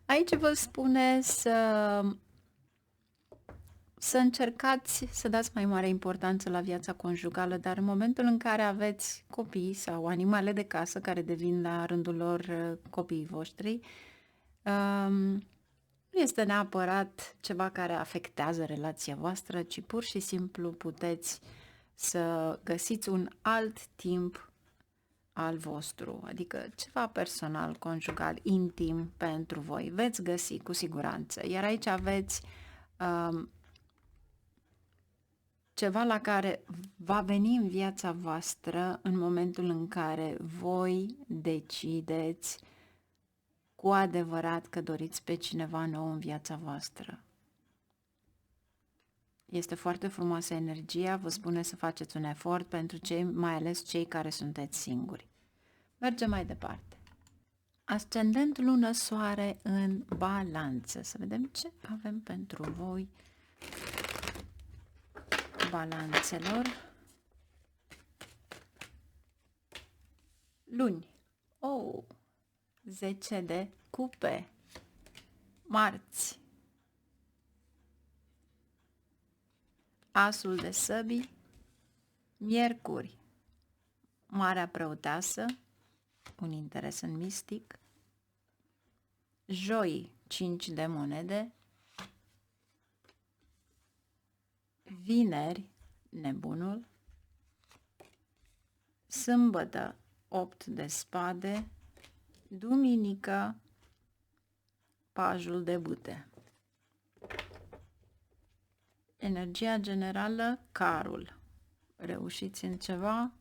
Aici vă spune să încercați să dați mai mare importanță la viața conjugală, dar în momentul în care aveți copii sau animale de casă care devin la rândul lor copiii voștri, nu este neapărat ceva care afectează relația voastră, ci pur și simplu puteți să găsiți un alt timp al vostru, adică ceva personal, conjugal, intim pentru voi. Veți găsi cu siguranță. Iar aici aveți ceva la care va veni în viața voastră în momentul în care voi decideți cu adevărat că doriți pe cineva nou în viața voastră. Este foarte frumoasă energia, vă spune să faceți un efort pentru cei, mai ales cei care sunteți singuri. Mergem mai departe. Ascendent, lună, soare în balanță. Să vedem ce avem pentru voi, balanțelor. Luni. 10 de cupe. Marți. Asul de săbii. Miercuri. Marea preoteasă. Un interes în mistic. Joi, 5 de monede. Vineri, nebunul. Sâmbătă, 8 de spade. Duminică, pajul de bâte. Energia generală, carul. Reușiți în ceva,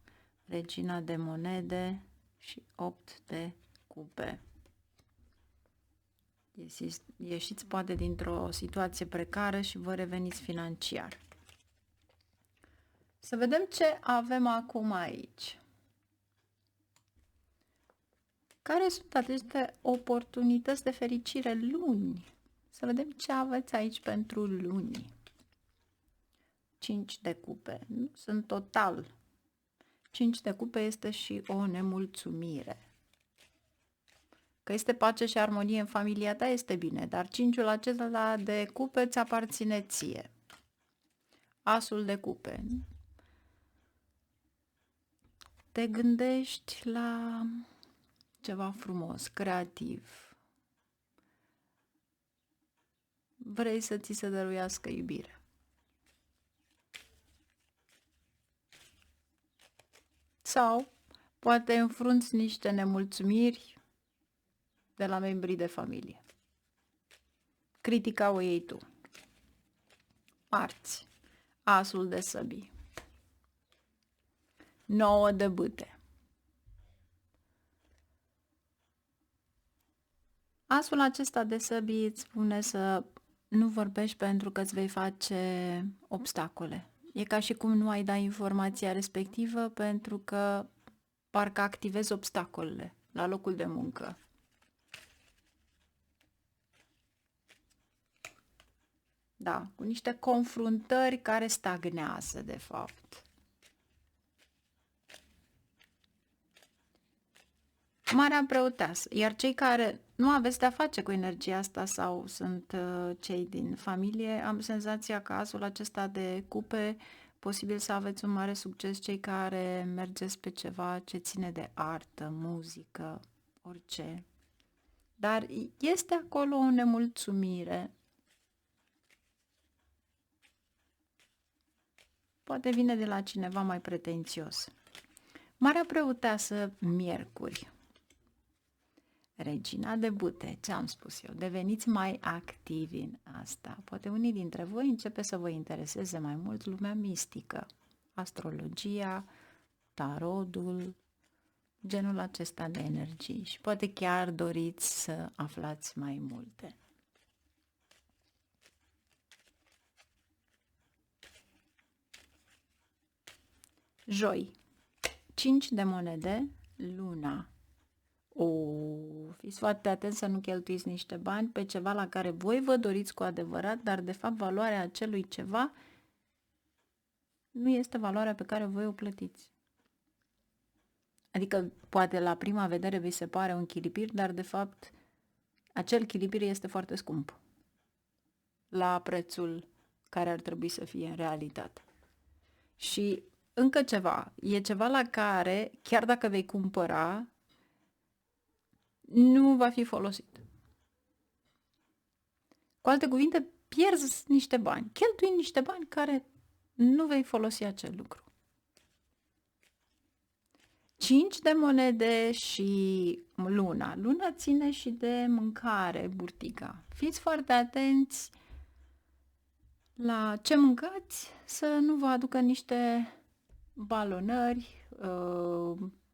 regina de monede și 8 de cupe. Ieșiți poate dintr-o situație precară și vă reveniți financiar. Să vedem ce avem acum aici. Care sunt aceste oportunități de fericire luni? Să vedem ce aveți aici pentru luni. 5 de cupe. Nu sunt total. 5 de cupe este și o nemulțumire. Că este pace și armonie în familia ta, este bine, dar 5-ul acela de cupe îți aparține ție. Asul de cupe. Te gândești la ceva frumos, creativ. Vrei să ți se dăruiască iubire. Sau poate înfrunți niște nemulțumiri de la membrii de familie. Critica o iei tu. Marți. Asul de săbii. 9 de bâte. Asul acesta de săbii îți spune să nu vorbești pentru că îți vei face obstacole. E ca și cum nu ai da informația respectivă pentru că parcă activezi obstacolele la locul de muncă. Da, cu niște confruntări care stagnează, de fapt. Marea preoteasă. Iar cei care nu aveți de-a face cu energia asta sau sunt cei din familie, am senzația că asul acesta de cupe, posibil să aveți un mare succes cei care mergeți pe ceva ce ține de artă, muzică, orice. Dar este acolo o nemulțumire. Poate vine de la cineva mai pretențios. Marea preoteasă, miercuri. Regina de bâte, ce am spus eu, deveniți mai activi în asta. Poate unii dintre voi începe să vă intereseze mai mult lumea mistică, astrologia, tarotul, genul acesta de energii și poate chiar doriți să aflați mai multe. Joi, 5 de monede, luna. Fiți foarte atenți să nu cheltuiți niște bani pe ceva la care voi vă doriți cu adevărat, dar de fapt valoarea acelui ceva nu este valoarea pe care voi o plătiți. Adică poate la prima vedere vi se pare un chilipir, dar de fapt acel echilibru este foarte scump la prețul care ar trebui să fie în realitate. Și încă ceva, e ceva la care, chiar dacă vei cumpăra, nu va fi folosit. Cu alte cuvinte, pierzi niște bani, cheltui niște bani care nu vei folosi acel lucru. 5 de monede și luna. Luna ține și de mâncare, burtica. Fiți foarte atenți la ce mâncați, să nu vă aducă niște balonări,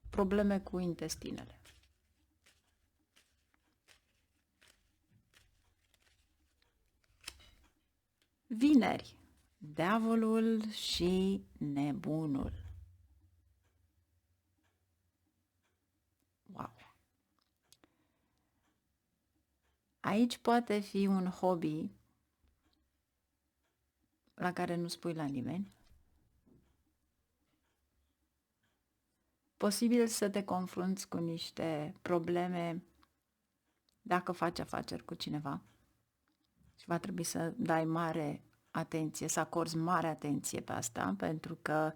probleme cu intestinele. Vineri, diavolul și nebunul. Wow! Aici poate fi un hobby la care nu spui la nimeni. Posibil să te confrunți cu niște probleme dacă faci afaceri cu cineva și va trebui să dai mare atenție, să acorzi mare atenție pe asta, pentru că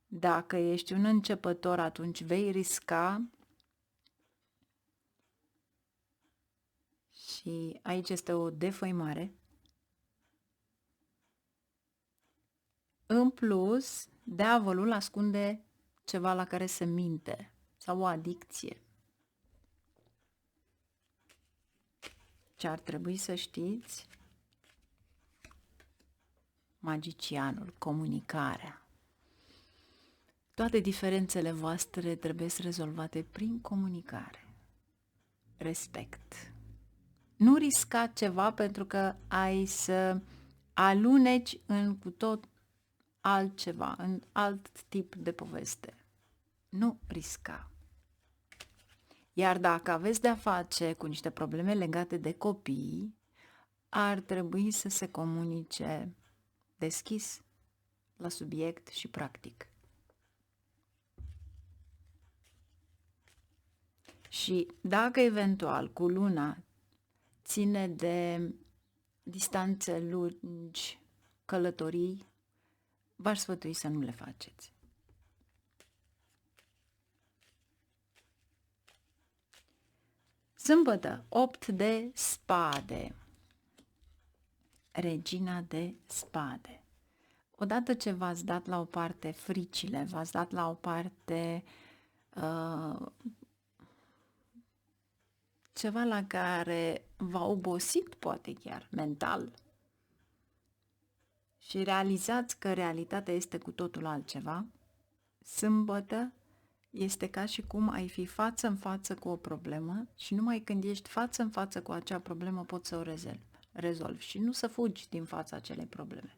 dacă ești un începător, atunci vei risca și aici este o defăimare. În plus, diavolul ascunde ceva la care se minte sau o adicție. Ce ar trebui să știți? Magicianul, comunicarea. Toate diferențele voastre trebuie să rezolvate prin comunicare. Respect. Nu risca ceva pentru că ai să aluneci în cu tot altceva, în alt tip de poveste. Nu risca. Iar dacă aveți de-a face cu niște probleme legate de copii, ar trebui să se comunice deschis, la subiect și practic. Și dacă eventual cu luna ține de distanțe lungi, călătorii, v-aș sfătui să nu le faceți. Sâmbătă, 8 de spade. Regina de spade. Odată ce v-ați dat la o parte fricile, v-ați dat la o parte ceva la care v-a obosit, poate chiar, mental, și realizați că realitatea este cu totul altceva, sâmbătă este ca și cum ai fi față în față cu o problemă și numai când ești față în față cu acea problemă poți să o rezolvi și nu să fugi din fața acelei probleme.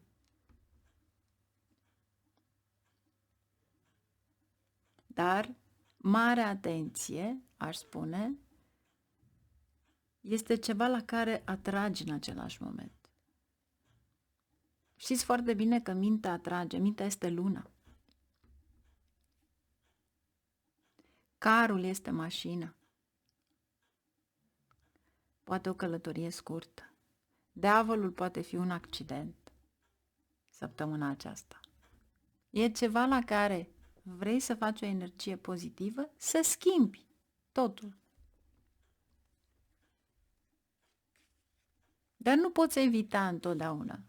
Dar mare atenție, aș spune, este ceva la care atragi în același moment. Știți foarte bine că mintea atrage, mintea este luna. Carul este mașina. Poate o călătorie scurtă. Diavolul poate fi un accident săptămâna aceasta. E ceva la care vrei să faci o energie pozitivă, să schimbi totul. Dar nu poți evita întotdeauna.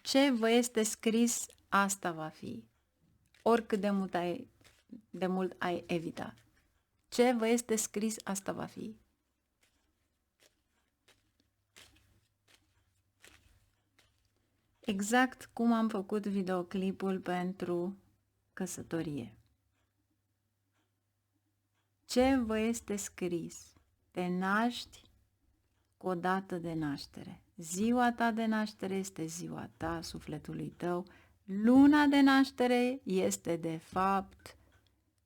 Ce vă este scris, asta va fi. Oricât de mult ai evitat. Ce vă este scris, asta va fi. Exact cum am făcut videoclipul pentru căsătorie. Ce vă este scris? Te naști cu o dată de naștere. Ziua ta de naștere este ziua ta, sufletului tău. Luna de naștere este de fapt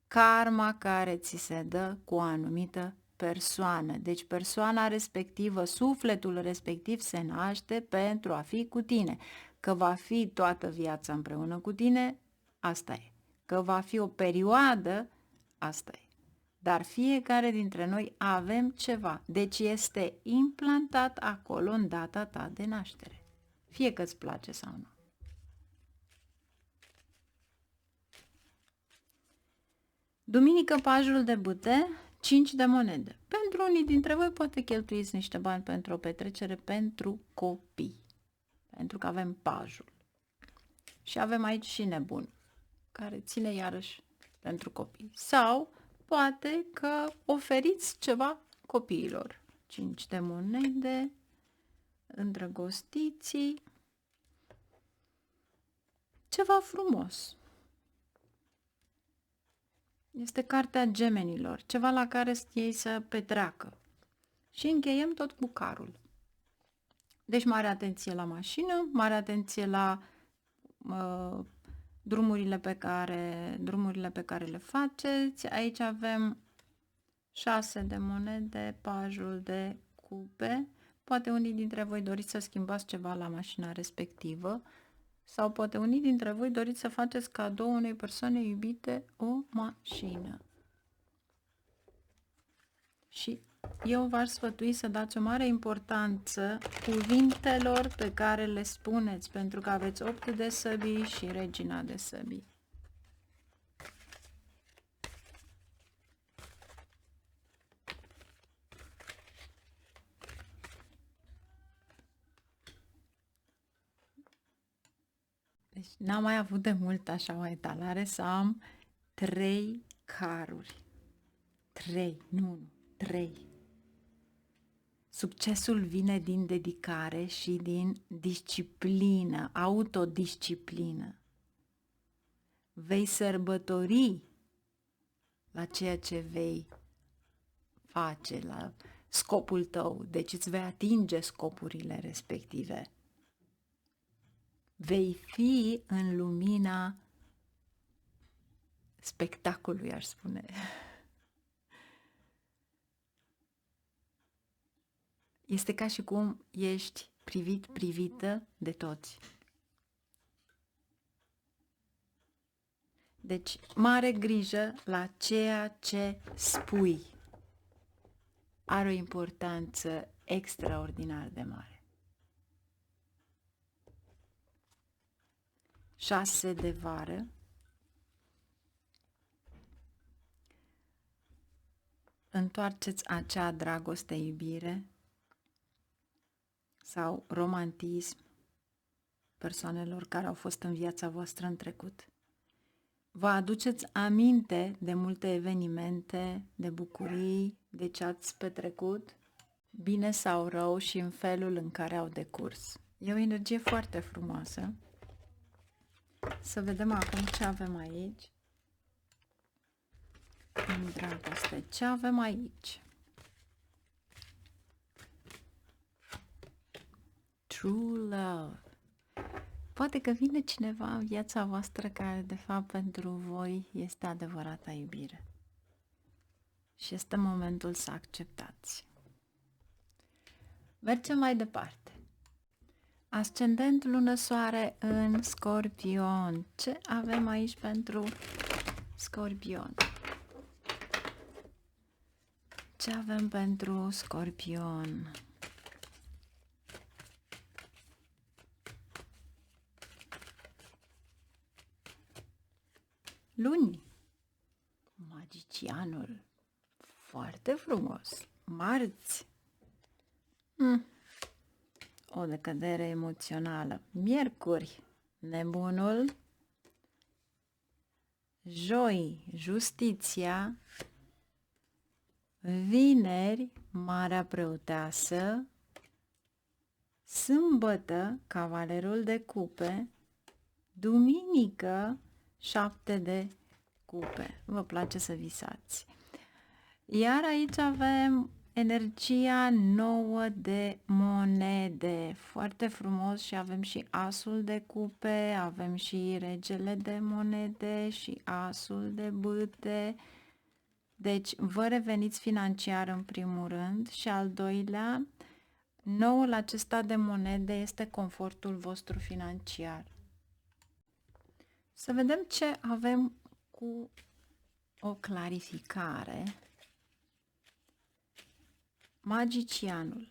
karma care ți se dă cu o anumită persoană. Deci persoana respectivă, sufletul respectiv se naște pentru a fi cu tine. Că va fi toată viața împreună cu tine, asta e. Că va fi o perioadă, asta e. Dar fiecare dintre noi avem ceva. Deci este implantat acolo în data ta de naștere. Fie că îți place sau nu. Duminică, pajul de bâte, 5 de monede. Pentru unii dintre voi poate cheltuiți niște bani pentru o petrecere pentru copii. Pentru că avem pajul. Și avem aici și nebun, care ține iarăși pentru copii. Sau poate că oferiți ceva copiilor. 5 de monede, îndrăgostiții, ceva frumos. Este cartea gemenilor, ceva la care ei să petreacă. Și încheiem tot cu carul. Deci mare atenție la mașină, mare atenție la drumurile pe care le faceți. Aici avem 6 de monede, pajul de cupe. Poate unii dintre voi doriți să schimbați ceva la mașina respectivă sau poate unii dintre voi doriți să faceți cadou unei persoane iubite o mașină. Și eu v-aș sfătui să dați o mare importanță cuvintelor pe care le spuneți, pentru că aveți 8 de săbii și regina de săbii. Deci n-am mai avut de mult așa o etalare să am 3 caruri. 3, nu 1, 3. Succesul vine din dedicare și din disciplină, autodisciplină. Vei sărbători la ceea ce vei face, la scopul tău, deci îți vei atinge scopurile respective. Vei fi în lumina spectacolului, aș spune. Este ca și cum ești privit, privită de toți. Deci, mare grijă la ceea ce spui. Are o importanță extraordinar de mare. 6 de vară. Întoarceți acea dragoste, iubire sau romantism persoanelor care au fost în viața voastră în trecut. Vă aduceți aminte de multe evenimente, de bucurii, de ce ați petrecut, bine sau rău și în felul în care au decurs. E o energie foarte frumoasă. Să vedem acum ce avem aici. În dragoste, ce avem aici? True love. Poate că vine cineva în viața voastră care de fapt pentru voi este adevărata iubire. Și este momentul să acceptați. Mergem mai departe. Ascendent, lună, soare în Scorpion. Ce avem aici pentru Scorpion? Ce avem pentru Scorpion? Luni. Magicianul. Foarte frumos. Marți. O decădere emoțională. Miercuri. Nebunul. Joi. Justiția. Vineri. Marea preoteasă. Sâmbătă. Cavalerul de cupe. Duminică. 7 de cupe. Vă place să visați. Iar aici avem energia 9 de monede. Foarte frumos și avem și asul de cupe, avem și regele de monede și asul de bâte. Deci vă reveniți financiar în primul rând și al doilea, noul acesta de monede este confortul vostru financiar. Să vedem ce avem cu o clarificare. Magicianul.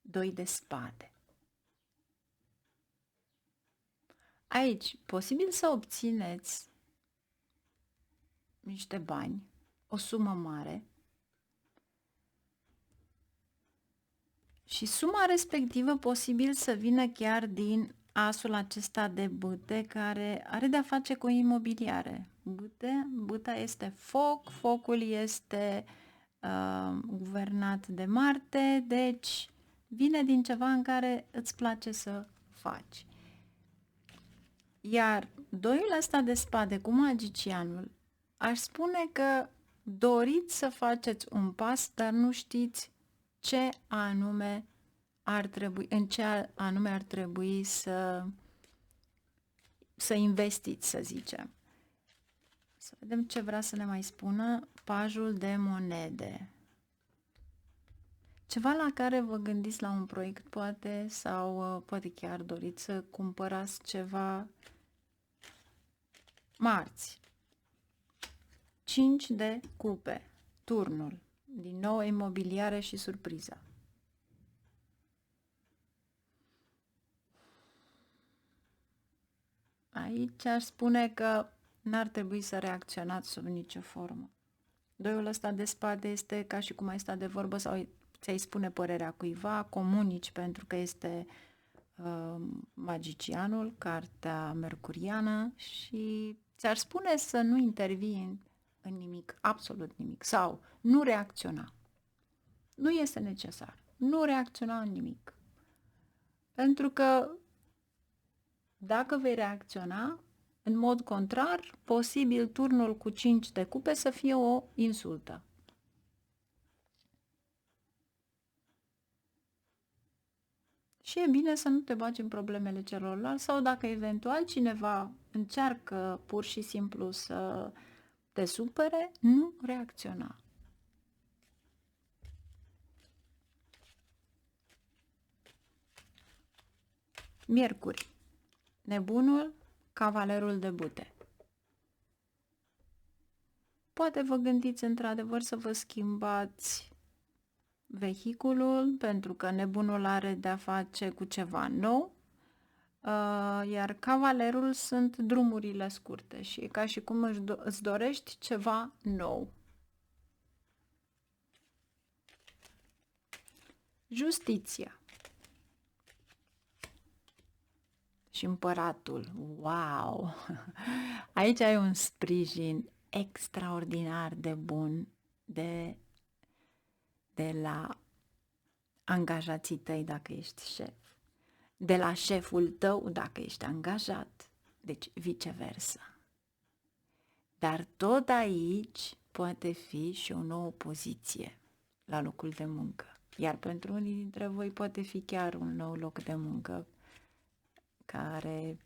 2 de spade. Aici, posibil să obțineți niște bani, o sumă mare, și suma respectivă posibil să vină chiar din asul acesta de bâte, care are de-a face cu imobiliare. Bâta este foc, focul este guvernat de Marte, deci vine din ceva în care îți place să faci. Iar doiul ăsta de spade cu magicianul, aș spune că doriți să faceți un pas, dar nu știți ce anume în ce anume ar trebui să investiți, să zicem. Să vedem ce vrea să ne mai spună pajul de monede. Ceva la care vă gândiți la un proiect, poate, sau poate chiar doriți să cumpărați ceva. Marți. 5 de cupe. Turnul. Din nou imobiliare și surpriza. Aici aș spune că n-ar trebui să reacționați sub nicio formă. Doiul ăsta de spade este ca și cum ai sta de vorbă sau ți-ai spune părerea cuiva, comunici pentru că este magicianul, cartea mercuriană, și ți-ar spune să nu intervii în nimic, absolut nimic, sau nu reacționa. Nu este necesar. Nu reacționa în nimic. Pentru că dacă vei reacționa, în mod contrar, posibil turnul cu 5 de cupe să fie o insultă. Și e bine să nu te bagi în problemele celorlalți, sau dacă eventual cineva încearcă pur și simplu să te supere, nu reacționa. Miercuri. Nebunul, cavalerul de bâte. Poate vă gândiți într-adevăr să vă schimbați vehiculul, pentru că nebunul are de-a face cu ceva nou, iar cavalerul sunt drumurile scurte și e ca și cum îți dorești ceva nou. Justiția și împăratul. Wow! Aici ai un sprijin extraordinar de bun de la angajații tăi dacă ești șef, de la șeful tău dacă ești angajat, deci viceversa. Dar tot aici poate fi și o nouă poziție la locul de muncă. Iar pentru unii dintre voi poate fi chiar un nou loc de muncă care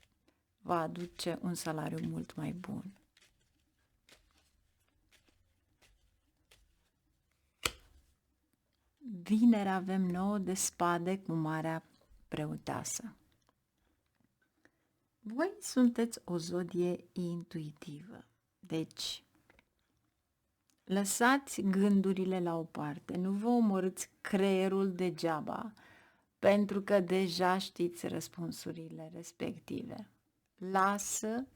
va aduce un salariu mult mai bun. Vineri avem 9 de spade cu Marea Preoteasă. Voi sunteți o zodie intuitivă, deci lăsați gândurile la o parte, nu vă omorâți creierul degeaba, pentru că deja știți răspunsurile respective. Lasă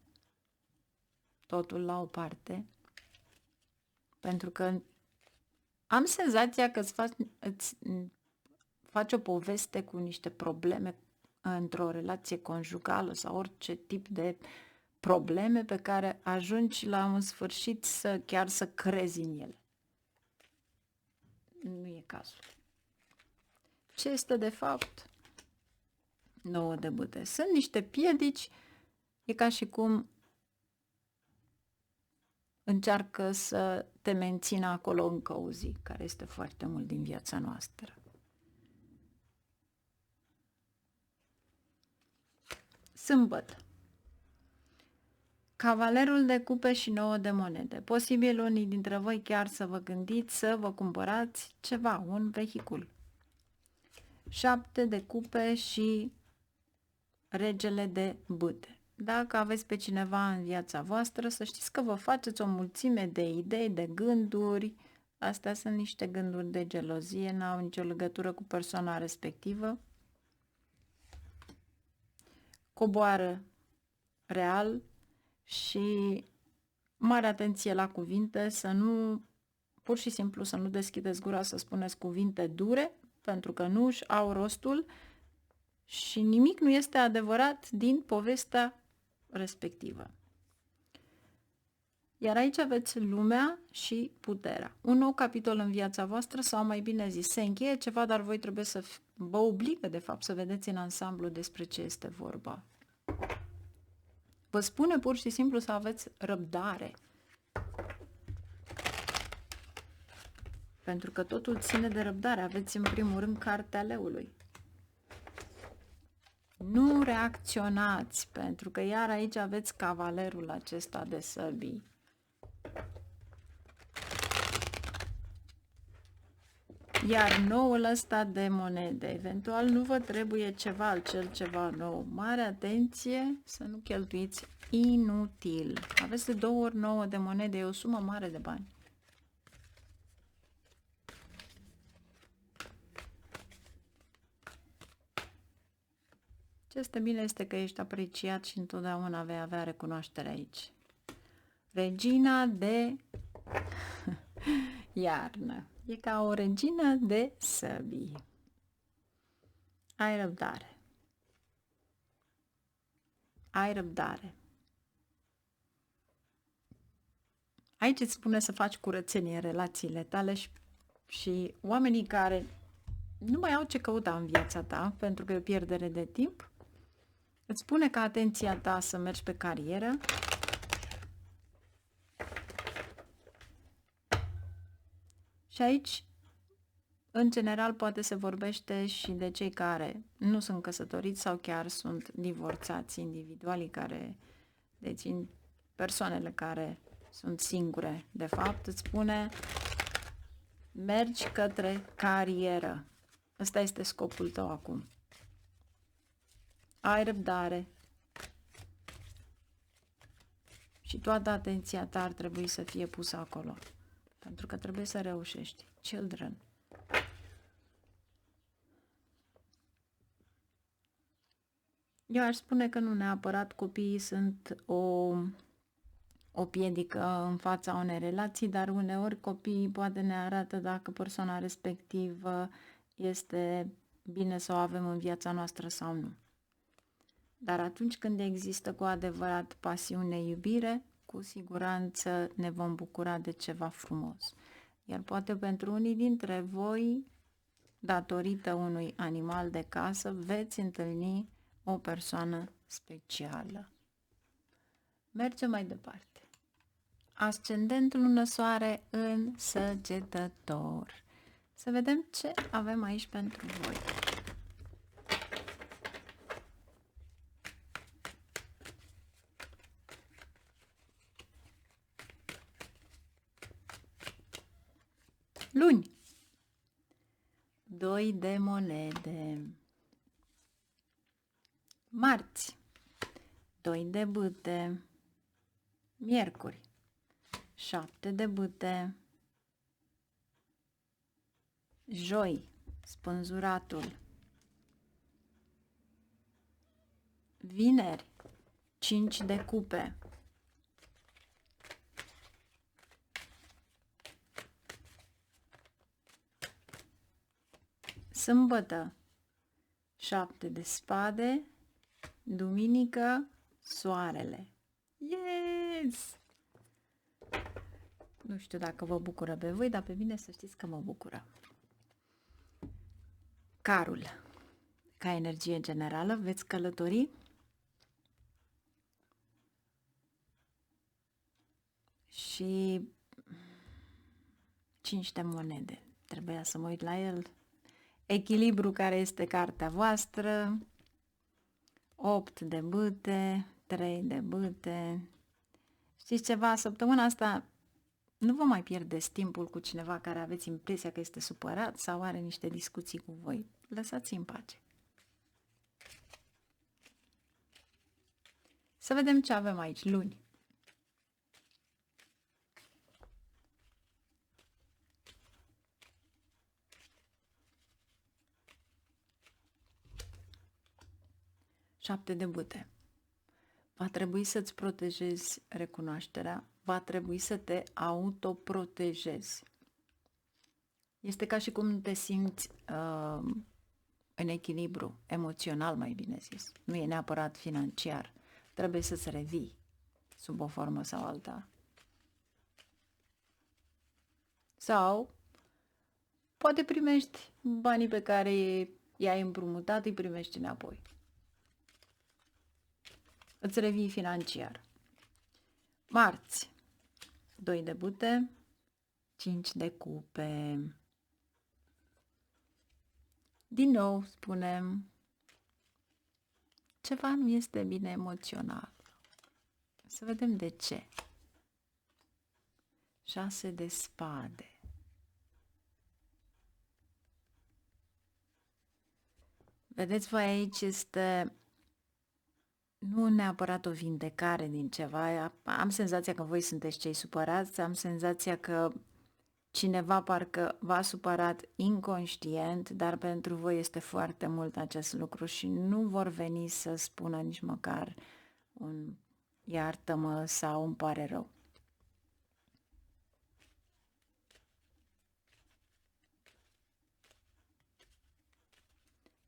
totul la o parte, pentru că am senzația că îți faci o poveste cu niște probleme într-o relație conjugală sau orice tip de probleme pe care ajungi la un sfârșit chiar să crezi în ele. Nu e cazul. Ce este de fapt? 9 de bâte. Sunt niște piedici, e ca și cum încearcă să te mențină acolo încă o zi, care este foarte mult din viața noastră. Sâmbătă. Cavalerul de cupe și 9 de monede. Posibil unii dintre voi chiar să vă gândiți să vă cumpărați ceva, un vehicul. 7 de cupe și regele de bâte. Dacă aveți pe cineva în viața voastră, să știți că vă faceți o mulțime de idei, de gânduri. Astea sunt niște gânduri de gelozie, n-au nicio legătură cu persoana respectivă. Coboară real și mare atenție la cuvinte, să nu, pur și simplu să nu deschideți gura să spuneți cuvinte dure, pentru că nu își au rostul și nimic nu este adevărat din povestea respectivă. Iar aici aveți lumea și puterea. Un nou capitol în viața voastră, sau mai bine zis, se încheie ceva, dar voi trebuie să vă obligă, de fapt, să vedeți în ansamblu despre ce este vorba. Vă spune pur și simplu să aveți răbdare. Pentru că totul ține de răbdare. Aveți în primul rând cartea leului. Nu reacționați, pentru că iar aici aveți cavalerul acesta de săbii. Iar noul ăsta de monede, eventual nu vă trebuie ceva ceva nou. Mare atenție să nu cheltuiți inutil. Aveți de 2 ori 9 de monede, e o sumă mare de bani. Ce este bine este că ești apreciat și întotdeauna vei avea recunoaștere aici. Regina de iarnă. E ca o regină de săbii. Ai răbdare. Ai răbdare. Aici îți spune să faci curățenie în relațiile tale și oamenii care nu mai au ce căuta în viața ta, pentru că e o pierdere de timp, îți spune ca atenția ta să mergi pe carieră, și aici, în general, poate se vorbește și de cei care nu sunt căsătoriți sau chiar sunt divorțați, individualii care dețin, persoanele care sunt singure. De fapt, îți spune, mergi către carieră. Ăsta este scopul tău acum. Ai răbdare. Și toată atenția ta ar trebui să fie pusă acolo. Pentru că trebuie să reușești. Children. Eu aș spune că nu neapărat copiii sunt o piedică în fața unei relații, dar uneori copiii poate ne arată dacă persoana respectivă este bine să o avem în viața noastră sau nu. Dar atunci când există cu adevărat pasiune, iubire, cu siguranță ne vom bucura de ceva frumos. Iar poate pentru unii dintre voi, datorită unui animal de casă, veți întâlni o persoană specială. Mergem mai departe. Ascendent lună soare în Săgetător. Să vedem ce avem aici pentru voi. Luni. 2 de monede. Marți. 2 de bâte. Miercuri. 7 de bâte. Joi. Spânzuratul. Vineri. 5 de cupe. Sâmbătă, 7 de spade, duminică, soarele. Yes! Nu știu dacă vă bucură pe voi, dar pe mine să știți că mă bucură. Carul, ca energie generală, veți călători și 5 de monede. Trebuia să mă uit la el. Echilibru, care este cartea voastră, 8 de bâte, 3 de bâte. Știți ceva? Săptămâna asta nu vă mai pierdeți timpul cu cineva care aveți impresia că este supărat sau are niște discuții cu voi. Lăsați-i în pace. Să vedem ce avem aici, luni. Șapte de bâte. Va trebui să-ți protejezi recunoașterea, va trebui să te autoprotejezi. Este ca și cum nu te simți în echilibru, emoțional mai bine zis. Nu e neapărat financiar. Trebuie să-ți revii sub o formă sau alta. Sau poate primești banii pe care i-ai împrumutat, îi primești înapoi. Îți revii financiar. Marți, 2 de bâte, 5 de cupe. Din nou spunem, ceva nu este bine emoțional. Să vedem de ce. 6 de spade. Vedeți voi aici este nu neapărat o vindecare din ceva. Am senzația că voi sunteți cei supărați, am senzația că cineva parcă v-a supărat inconștient, dar pentru voi este foarte mult acest lucru și nu vor veni să spună nici măcar un iartă-mă sau îmi pare rău.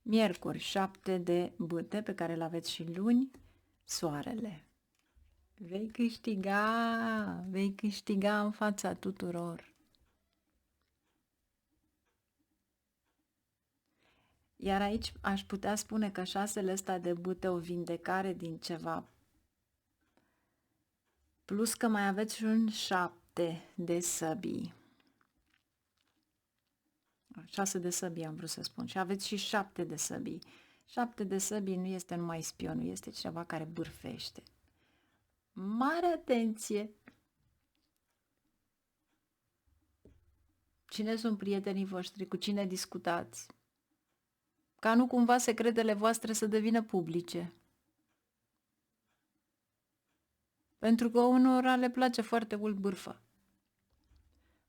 Miercuri, 7 de bâte pe care îl aveți și luni, soarele. Vei câștiga în fața tuturor. Iar aici aș putea spune că 6-le ăsta de bâte o vindecare din ceva. Plus că mai aveți și un 7 de săbii. 6 de săbii am vrut să spun. Și aveți și 7 de săbii. 7 de săbii nu este numai spionul, este ceva care bârfește. Mare atenție! Cine sunt prietenii voștri? Cu cine discutați? Ca nu cumva secretele voastre să devină publice. Pentru că unora le place foarte mult bârfa.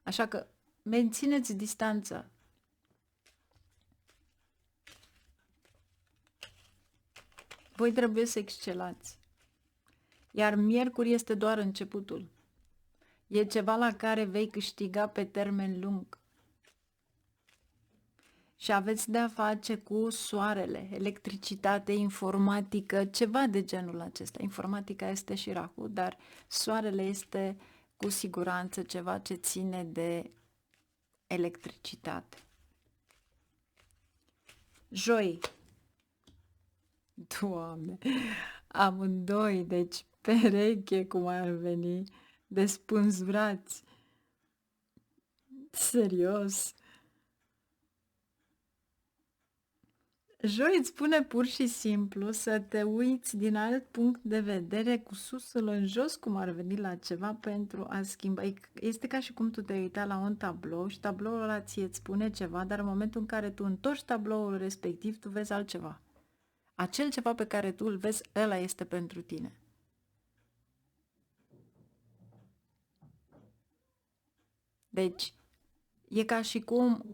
Așa că mențineți distanța. Voi trebuie să excelați. Iar miercuri este doar începutul. E ceva la care vei câștiga pe termen lung. Și aveți de-a face cu soarele, electricitate, informatică, ceva de genul acesta. Informatica este și rahu, dar soarele este cu siguranță ceva ce ține de electricitate. Joi. Doamne, amândoi, deci pereche cum ar veni, de spânzurați. Serios. Joi îți spune pur și simplu să te uiți din alt punct de vedere, cu susul în jos, cum ar veni la ceva pentru a schimba. Este ca și cum tu te uita la un tablou și tabloul ăla ție îți spune ceva, dar în momentul în care tu întorci tabloul respectiv, tu vezi altceva. Acel ceva pe care tu îl vezi, ăla este pentru tine. Deci, e ca și cum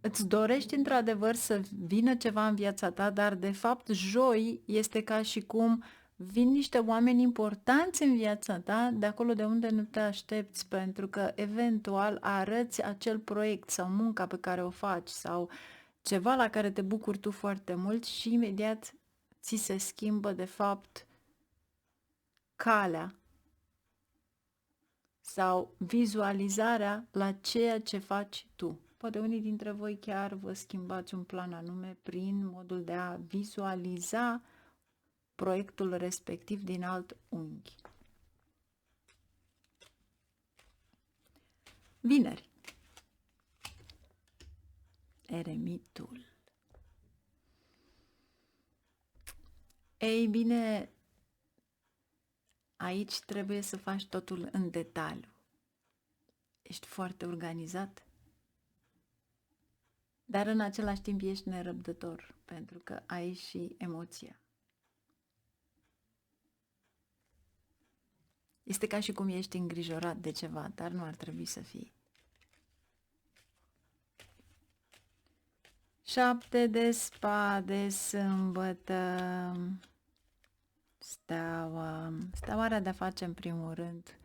îți dorești într-adevăr să vină ceva în viața ta, dar de fapt joi este ca și cum vin niște oameni importanți în viața ta, de acolo de unde nu te aștepți, pentru că eventual arăți acel proiect sau munca pe care o faci sau ceva la care te bucuri tu foarte mult și imediat ți se schimbă de fapt calea sau vizualizarea la ceea ce faci tu. Poate unii dintre voi chiar vă schimbați un plan anume prin modul de a vizualiza proiectul respectiv din alt unghi. Vineri. Eremitul. Ei bine, aici trebuie să faci totul în detaliu. Ești foarte organizat, dar în același timp ești nerăbdător, pentru că ai și emoția. Este ca și cum ești îngrijorat de ceva, dar nu ar trebui să fii. 7 de spade, sâmbătă, steaua. Steaua are de-a face în primul rând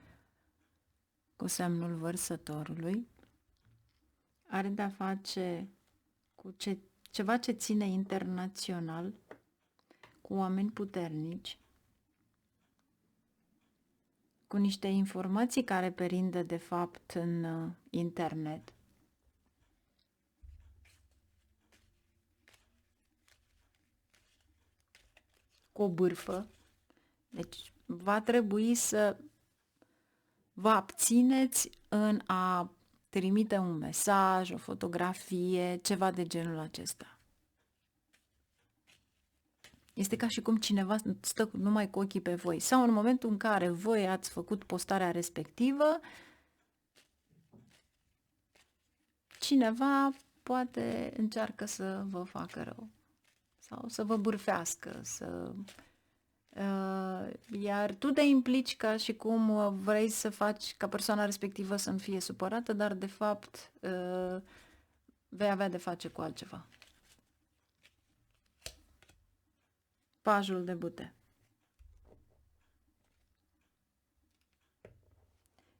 cu semnul Vărsătorului. Are de-a face cu ceva ce ține internațional, cu oameni puternici, cu niște informații care perindă de fapt în internet. Cu o bârfă. Deci va trebui să vă abțineți în a trimite un mesaj, o fotografie, ceva de genul acesta. Este ca și cum cineva stă numai cu ochii pe voi. Sau în momentul în care voi ați făcut postarea respectivă, cineva poate încearcă să vă facă rău. Sau să vă bârfească, iar tu te implici ca și cum vrei să faci ca persoana respectivă să nu fie supărată, dar de fapt vei avea de face cu altceva. Pajul de bâte.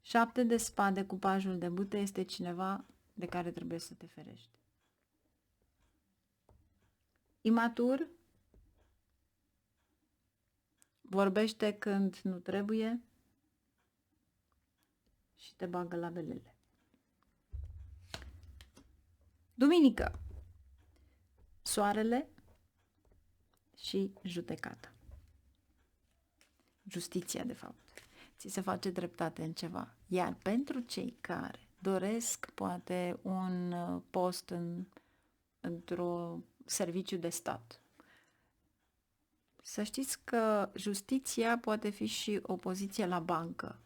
7 de spade cu pajul de bâte este cineva de care trebuie să te ferești. Imatur, vorbește când nu trebuie și te bagă la belele. Duminică, soarele și judecata. Justiția, de fapt. Ți se face dreptate în ceva. Iar pentru cei care doresc poate un post într-un serviciu de stat, să știți că justiția poate fi și o poziție la bancă.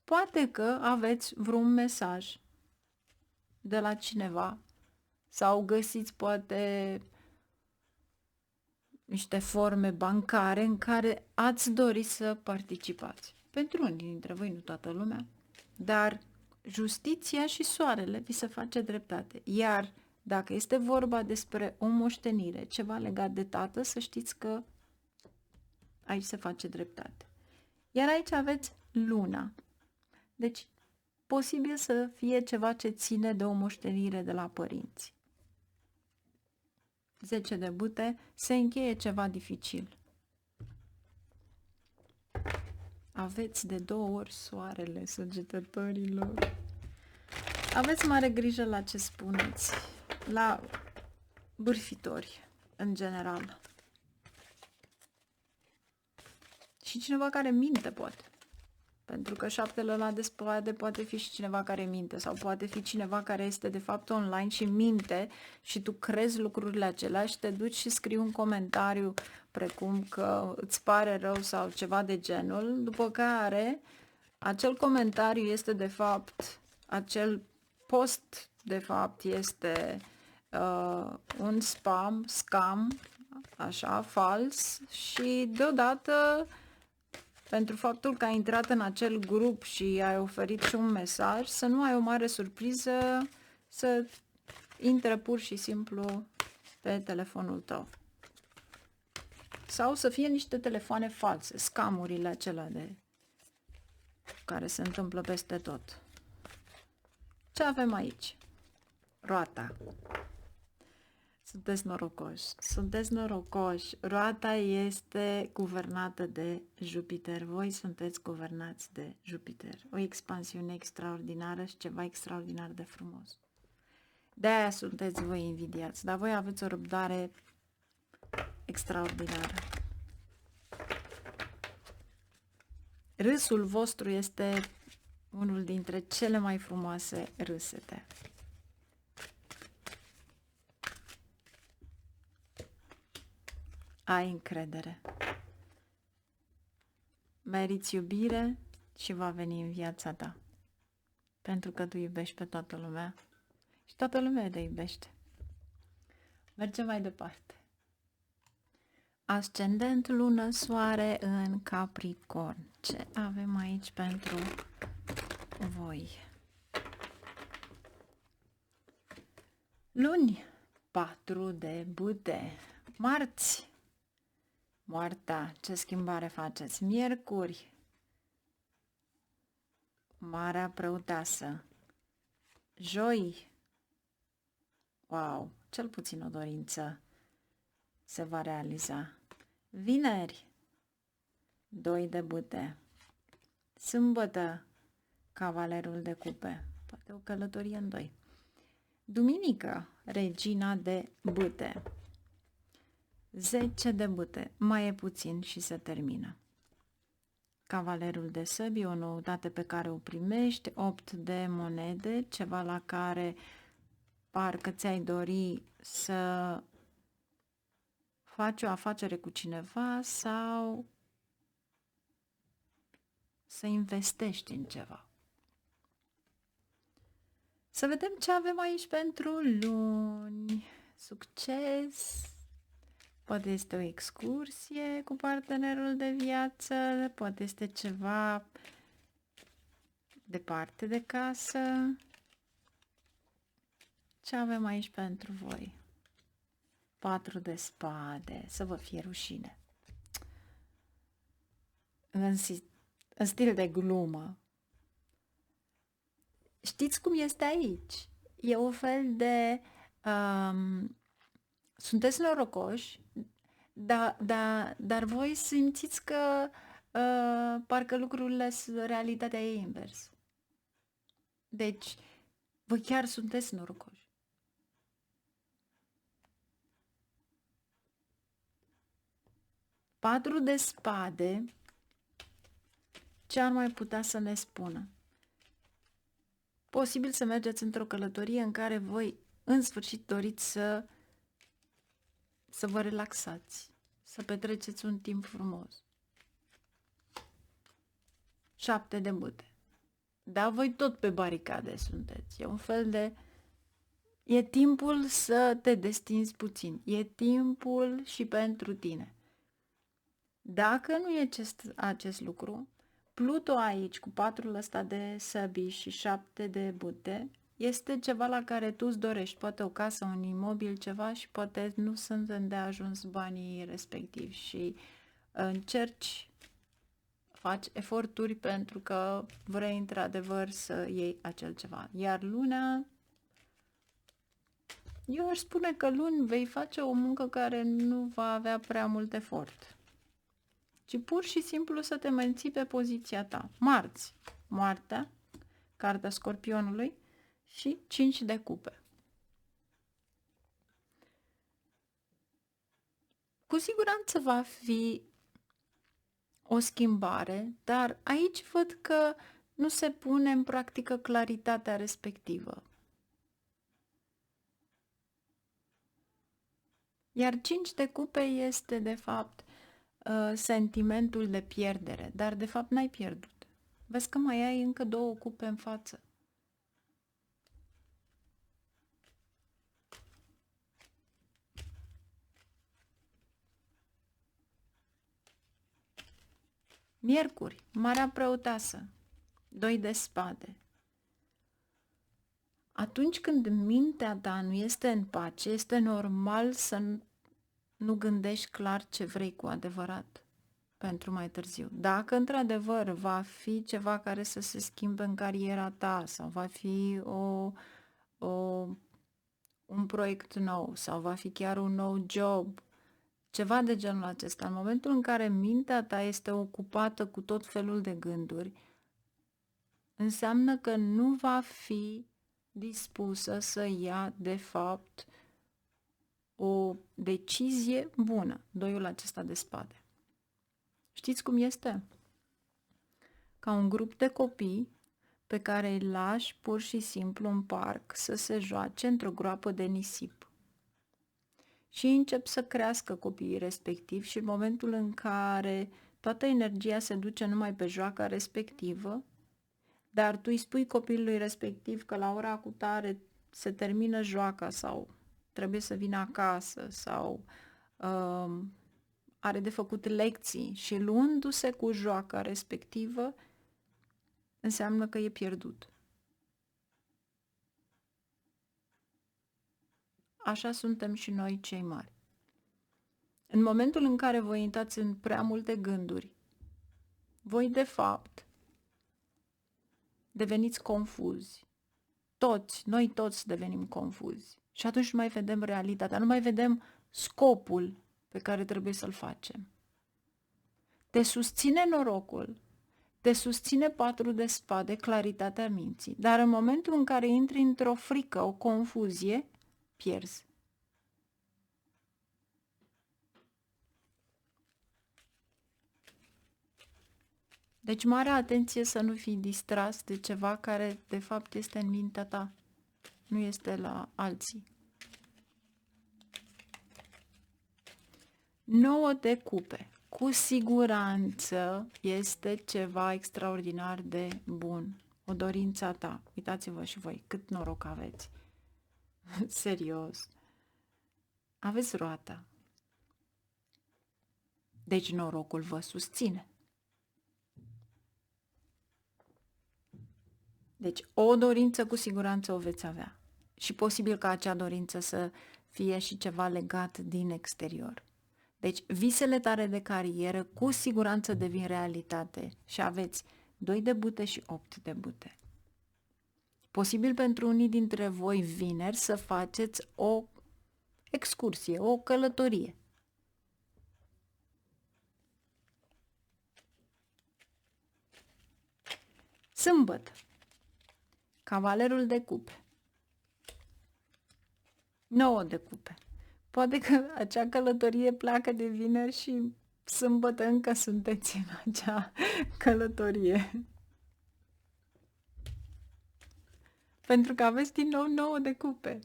Poate că aveți vreun mesaj de la cineva sau găsiți poate niște forme bancare în care ați dori să participați. Pentru unii dintre voi, nu toată lumea, dar justiția și soarele vi se face dreptate. Iar dacă este vorba despre o moștenire, ceva legat de tată, să știți că aici se face dreptate. Iar aici aveți luna. Deci, posibil să fie ceva ce ține de o moștenire de la părinți. 10 de bâte, se încheie ceva dificil. Aveți de 2 ori soarele, săgetătorilor. Aveți mare grijă la ce spuneți, la bârfitori, în general. Și cineva care minte, poate. Pentru că 7-le ăla de spade poate fi și cineva care minte sau poate fi cineva care este de fapt online și minte și tu crezi lucrurile acelea și te duci și scrii un comentariu precum că îți pare rău sau ceva de genul, după care acel comentariu este de fapt, acel post de fapt este un scam, așa, fals și deodată pentru faptul că ai intrat în acel grup și ai oferit și un mesaj, să nu ai o mare surpriză să intre pur și simplu pe telefonul tău. Sau să fie niște telefoane false, scamurile acelea care se întâmplă peste tot. Ce avem aici? Roata. Sunteți norocoși. Roata este guvernată de Jupiter. Voi sunteți guvernați de Jupiter. O expansiune extraordinară și ceva extraordinar de frumos. De-aia sunteți voi invidiați, dar voi aveți o răbdare extraordinară. Râsul vostru este unul dintre cele mai frumoase râsete. Ai încredere. Meriți iubire și va veni în viața ta. Pentru că tu iubești pe toată lumea și toată lumea te iubește. Mergem mai departe. Ascendent, lună, soare în Capricorn. Ce avem aici pentru voi? Luni, 4 de bâte. Marți, moartea, ce schimbare faceți? Miercuri, Marea Preoteasă. Joi, wow, cel puțin o dorință se va realiza. Vineri, 2 de bâte. Sâmbătă, Cavalerul de cupe. Poate o călătorie în 2. Duminică, Regina de bâte. 10 de bâte. Mai e puțin și se termină. Cavalerul de săbii, o noutate pe care o primești. 8 de monede, ceva la care parcă ți-ai dori să faci o afacere cu cineva sau să investești în ceva. Să vedem ce avem aici pentru luni. Succes! Poate este o excursie cu partenerul de viață, poate este ceva departe de casă. Ce avem aici pentru voi? 4 de spade, să vă fie rușine. În stil de glumă. Știți cum este aici? E un fel de... sunteți norocoși, dar voi simțiți că parcă lucrurile, realitatea e invers. Deci, voi chiar sunteți norocoși. Patru de spade, ce ar mai putea să ne spună? Posibil să mergeți într-o călătorie în care voi, în sfârșit, doriți să vă relaxați, să petreceți un timp frumos. 7 de bâte. Dar voi tot pe baricade sunteți. E un fel de... E timpul să te destinzi puțin. E timpul și pentru tine. Dacă nu e acest lucru, Pluto aici, cu 4 ăsta de săbii și 7 de bâte, este ceva la care tu îți dorești. Poate o casă, un imobil, ceva și poate nu sunt îndeajuns banii respectivi și încerci, faci eforturi pentru că vrei într-adevăr să iei acel ceva. Iar lunea, eu aș spune că luni vei face o muncă care nu va avea prea mult efort, ci pur și simplu să te menții pe poziția ta. Marți, moartea, cartea Scorpionului și 5 de cupe. Cu siguranță va fi o schimbare, dar aici văd că nu se pune în practică claritatea respectivă. Iar 5 de cupe este, de fapt, sentimentul de pierdere, dar, de fapt, n-ai pierdut. Vezi că mai ai încă 2 cupe în față. Miercuri, Marea Preoteasă, 2 de spade. Atunci când mintea ta nu este în pace, este normal să nu gândești clar ce vrei cu adevărat pentru mai târziu. Dacă într-adevăr va fi ceva care să se schimbe în cariera ta sau va fi un proiect nou sau va fi chiar un nou job, ceva de genul acesta, în momentul în care mintea ta este ocupată cu tot felul de gânduri, înseamnă că nu va fi dispusă să ia, de fapt, o decizie bună, 2-ul acesta de spade. Știți cum este? Ca un grup de copii pe care îi lași pur și simplu în parc să se joace într-o groapă de nisip. Și încep să crească copiii respectivi și în momentul în care toată energia se duce numai pe joaca respectivă, dar tu îi spui copilului respectiv că la ora cutare se termină joaca sau trebuie să vină acasă sau are de făcut lecții și luându-se cu joaca respectivă, înseamnă că e pierdut. Așa suntem și noi cei mari. În momentul în care voi intrați în prea multe gânduri, voi de fapt deveniți confuzi. Noi toți devenim confuzi. Și atunci nu mai vedem realitatea, nu mai vedem scopul pe care trebuie să-l facem. Te susține norocul, te susține 4 de spade, claritatea minții, dar în momentul în care intri într-o frică, o confuzie, pierzi. Deci mare atenție să nu fii distras de ceva care de fapt este în mintea ta, nu este la alții. 9 de cupe. Cu siguranță este ceva extraordinar de bun. O dorință a ta. Uitați-vă și voi cât noroc aveți. Serios. Aveți roata. Deci norocul vă susține. Deci o dorință cu siguranță o veți avea. Și posibil ca acea dorință să fie și ceva legat din exterior. Deci visele tale de carieră cu siguranță devin realitate și aveți 2 de bute și 8 de bute. Posibil pentru unii dintre voi vineri să faceți o excursie, o călătorie. Sâmbătă. Cavalerul de cupe. 9 de cupe. Poate că acea călătorie pleacă de vineri și sâmbătă încă sunteți în acea călătorie. Pentru că aveți din nou 9 de cupe.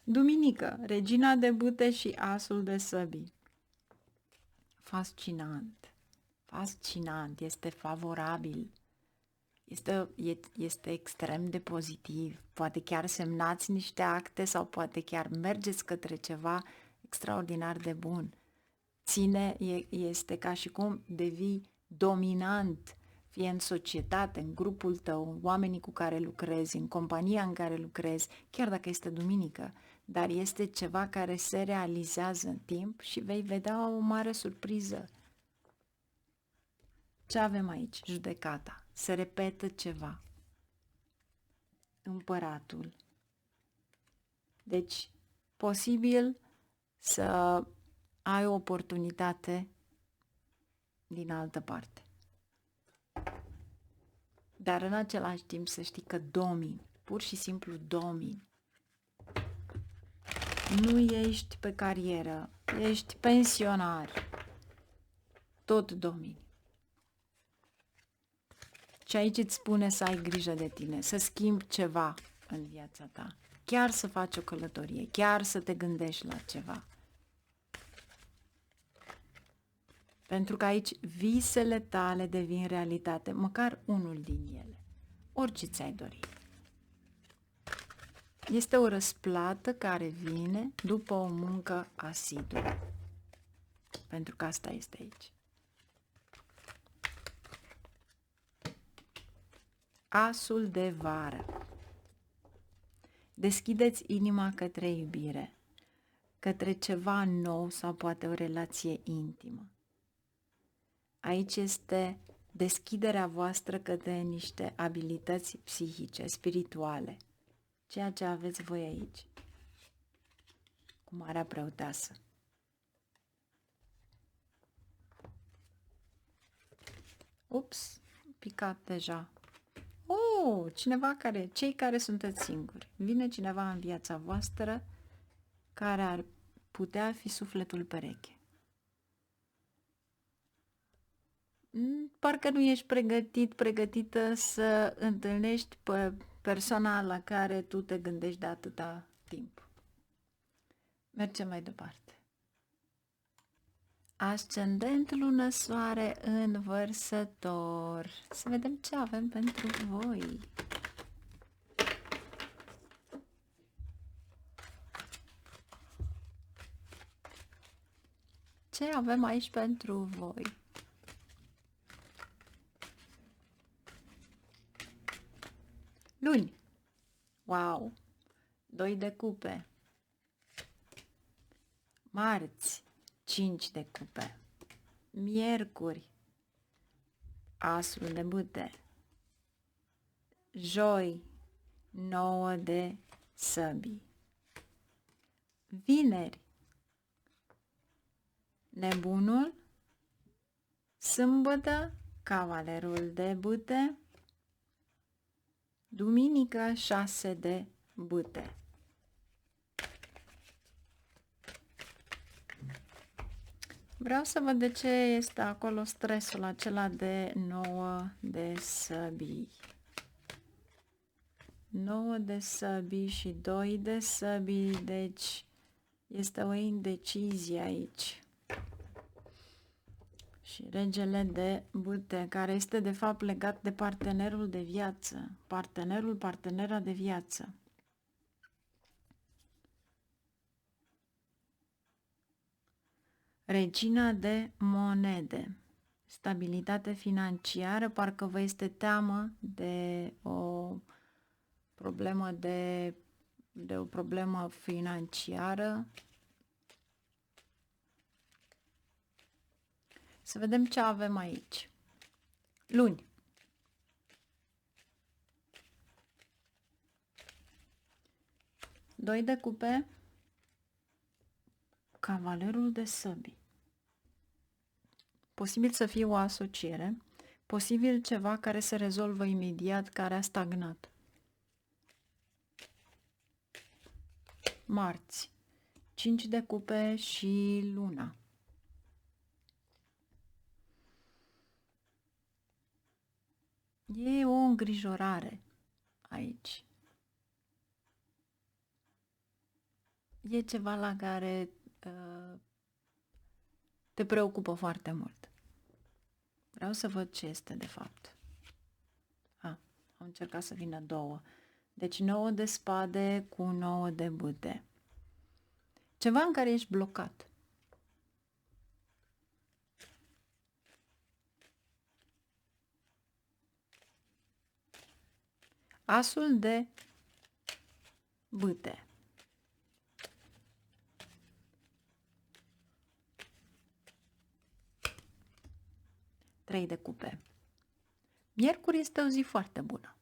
Duminică, regina de bute și asul de săbii. Fascinant. Fascinant. Este favorabil. Este extrem de pozitiv. Poate chiar semnați niște acte sau poate chiar mergeți către ceva extraordinar de bun. Este ca și cum devii dominant, fie în societate, în grupul tău, în oamenii cu care lucrezi, în compania în care lucrezi, chiar dacă este duminică, dar este ceva care se realizează în timp și vei vedea o mare surpriză. Ce avem aici? Judecata. Se repetă ceva. Împăratul. Deci, posibil să ai o oportunitate din altă parte. Dar în același timp să știi că domini, pur și simplu domini. Nu ești pe carieră, ești pensionar. Tot domini. Și aici îți spune să ai grijă de tine, să schimbi ceva în viața ta. Chiar să faci o călătorie, chiar să te gândești la ceva. Pentru că aici visele tale devin realitate, măcar unul din ele. Orice ți-ai dori. Este o răsplată care vine după o muncă asiduă. Pentru că asta este aici. Asul de vară. Deschideți inima către iubire, către ceva nou sau poate o relație intimă. Aici este deschiderea voastră către niște abilități psihice, spirituale, ceea ce aveți voi aici, cu Marea Preoteasă. Ups, picat deja. Cei care sunteți singuri. Vine cineva în viața voastră care ar putea fi sufletul pereche. Parcă nu ești pregătită să întâlnești pe persoana la care tu te gândești de atâta timp. Mergem mai departe. Ascendent, lună, soare în Vărsător. Să vedem ce avem pentru voi. Ce avem aici pentru voi? Luni. Wow! 2 de cupe. Marți. 5 de cupe. Miercuri. Asul de bâte. Joi. 9 de săbii. Vineri. Nebunul. Sâmbătă. Cavalerul de bâte. Duminică. 6 de bâte. Vreau să văd de ce este acolo stresul acela de 9 de săbii. 9 de săbii și 2 de săbii, deci este o indecizie aici. Și regele de bâte, care este de fapt legat de partenerul de viață. Partenera de viață. Regina de monede. Stabilitate financiară, parcă vă este teamă de o problemă financiară. Să vedem ce avem aici. Luni. Doi de cupe. Cavalerul de săbii. Posibil să fie o asociere, posibil ceva care se rezolvă imediat, care a stagnat. Marți. 5 de cupe și luna. E o îngrijorare aici. E ceva la care te preocupă foarte mult. Vreau să văd ce este de fapt. Am încercat să vină 2. Deci 9 de spade cu 9 de bâte. Ceva în care ești blocat. Asul de bâte. Trei de cupe. Miercuri este o zi foarte bună.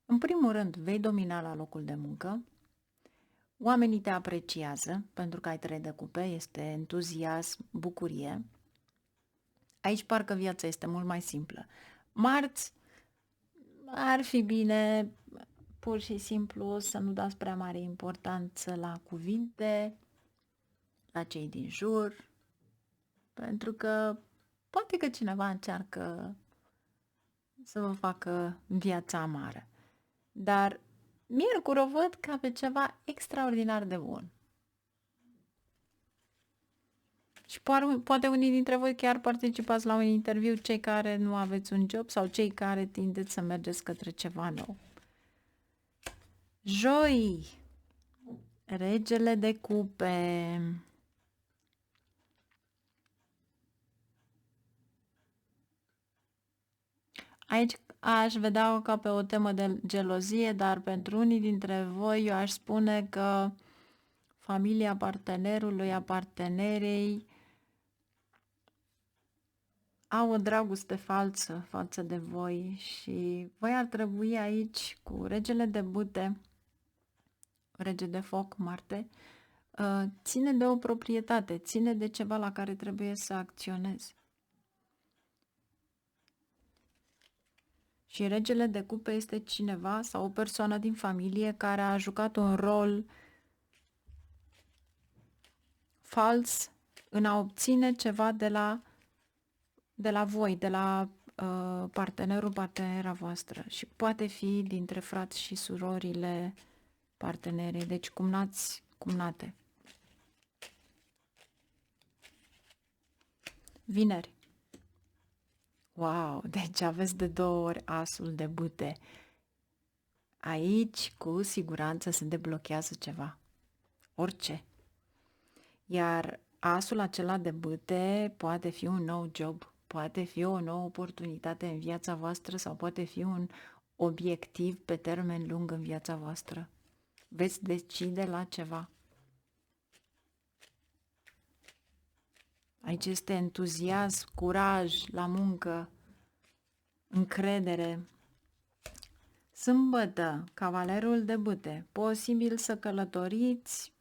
În primul rând, vei domina la locul de muncă. Oamenii te apreciază pentru că ai 3 de cupe, este entuziasm, bucurie. Aici parcă viața este mult mai simplă. Marți, ar fi bine pur și simplu să nu dați prea mare importanță la cuvinte, la cei din jur, pentru că poate că cineva încearcă să vă facă viața amară. Dar miercuri o văd ca pe ceva extraordinar de bun. Și poate unii dintre voi chiar participați la un interviu, cei care nu aveți un job sau cei care tindeți să mergeți către ceva nou. Joi, regele de cupe. Aici aș vedea-o ca pe o temă de gelozie, dar pentru unii dintre voi eu aș spune că familia partenerului, a partenerei au o dragoste falsă față de voi și voi ar trebui aici cu regele de bâte, rege de foc, Marte, ține de o proprietate, ține de ceva la care trebuie să acționezi. Și regele de cupe este cineva sau o persoană din familie care a jucat un rol fals în a obține ceva de la voi, de la partenera voastră. Și poate fi dintre frați și surorile partenerei, deci cumnați, cumnate. Vineri. Wow, deci aveți de 2 ori asul de bâte. Aici, cu siguranță, se deblochează ceva. Orice. Iar Asul acela de bâte poate fi un nou job, poate fi o nouă oportunitate în viața voastră sau poate fi un obiectiv pe termen lung în viața voastră. Veți decide la ceva. Aici este entuziasm, curaj la muncă, încredere. Sâmbătă, cavalerul de bâte. Posibil să călătoriți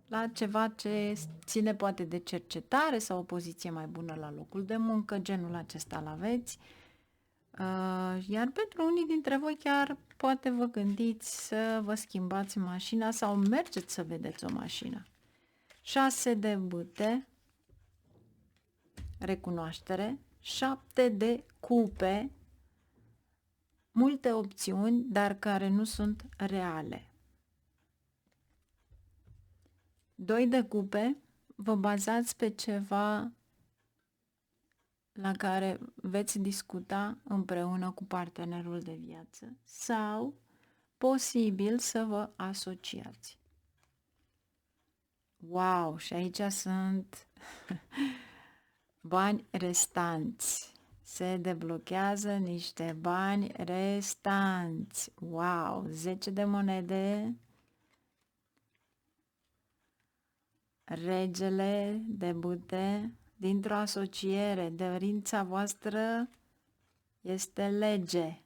la ceva ce ține poate de cercetare sau o poziție mai bună la locul de muncă, genul acesta l-aveți. Iar pentru unii dintre voi chiar poate vă gândiți să vă schimbați mașina sau mergeți să vedeți o mașină. 6 de bâte, recunoaștere, 7 de cupe, multe opțiuni, dar care nu sunt reale. 2 de cupe, vă bazați pe ceva la care veți discuta împreună cu partenerul de viață sau posibil să vă asociați. Wow! Și aici sunt bani restanți. Se deblochează niște bani restanți. Wow! 10 de monede. Regele de bâte. Dintr-o asociere, dorința voastră este lege.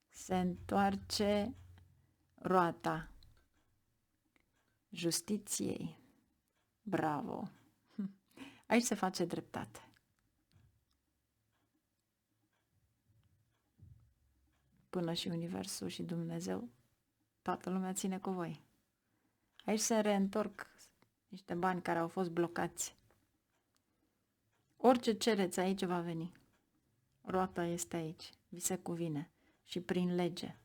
Se întoarce roata justiției. Bravo! Aici se face dreptate. Până și Universul și Dumnezeu, toată lumea ține cu voi. Aici se reîntorc niște bani care au fost blocați. Orice cereți aici va veni. Roata este aici, vi se cuvine și prin lege.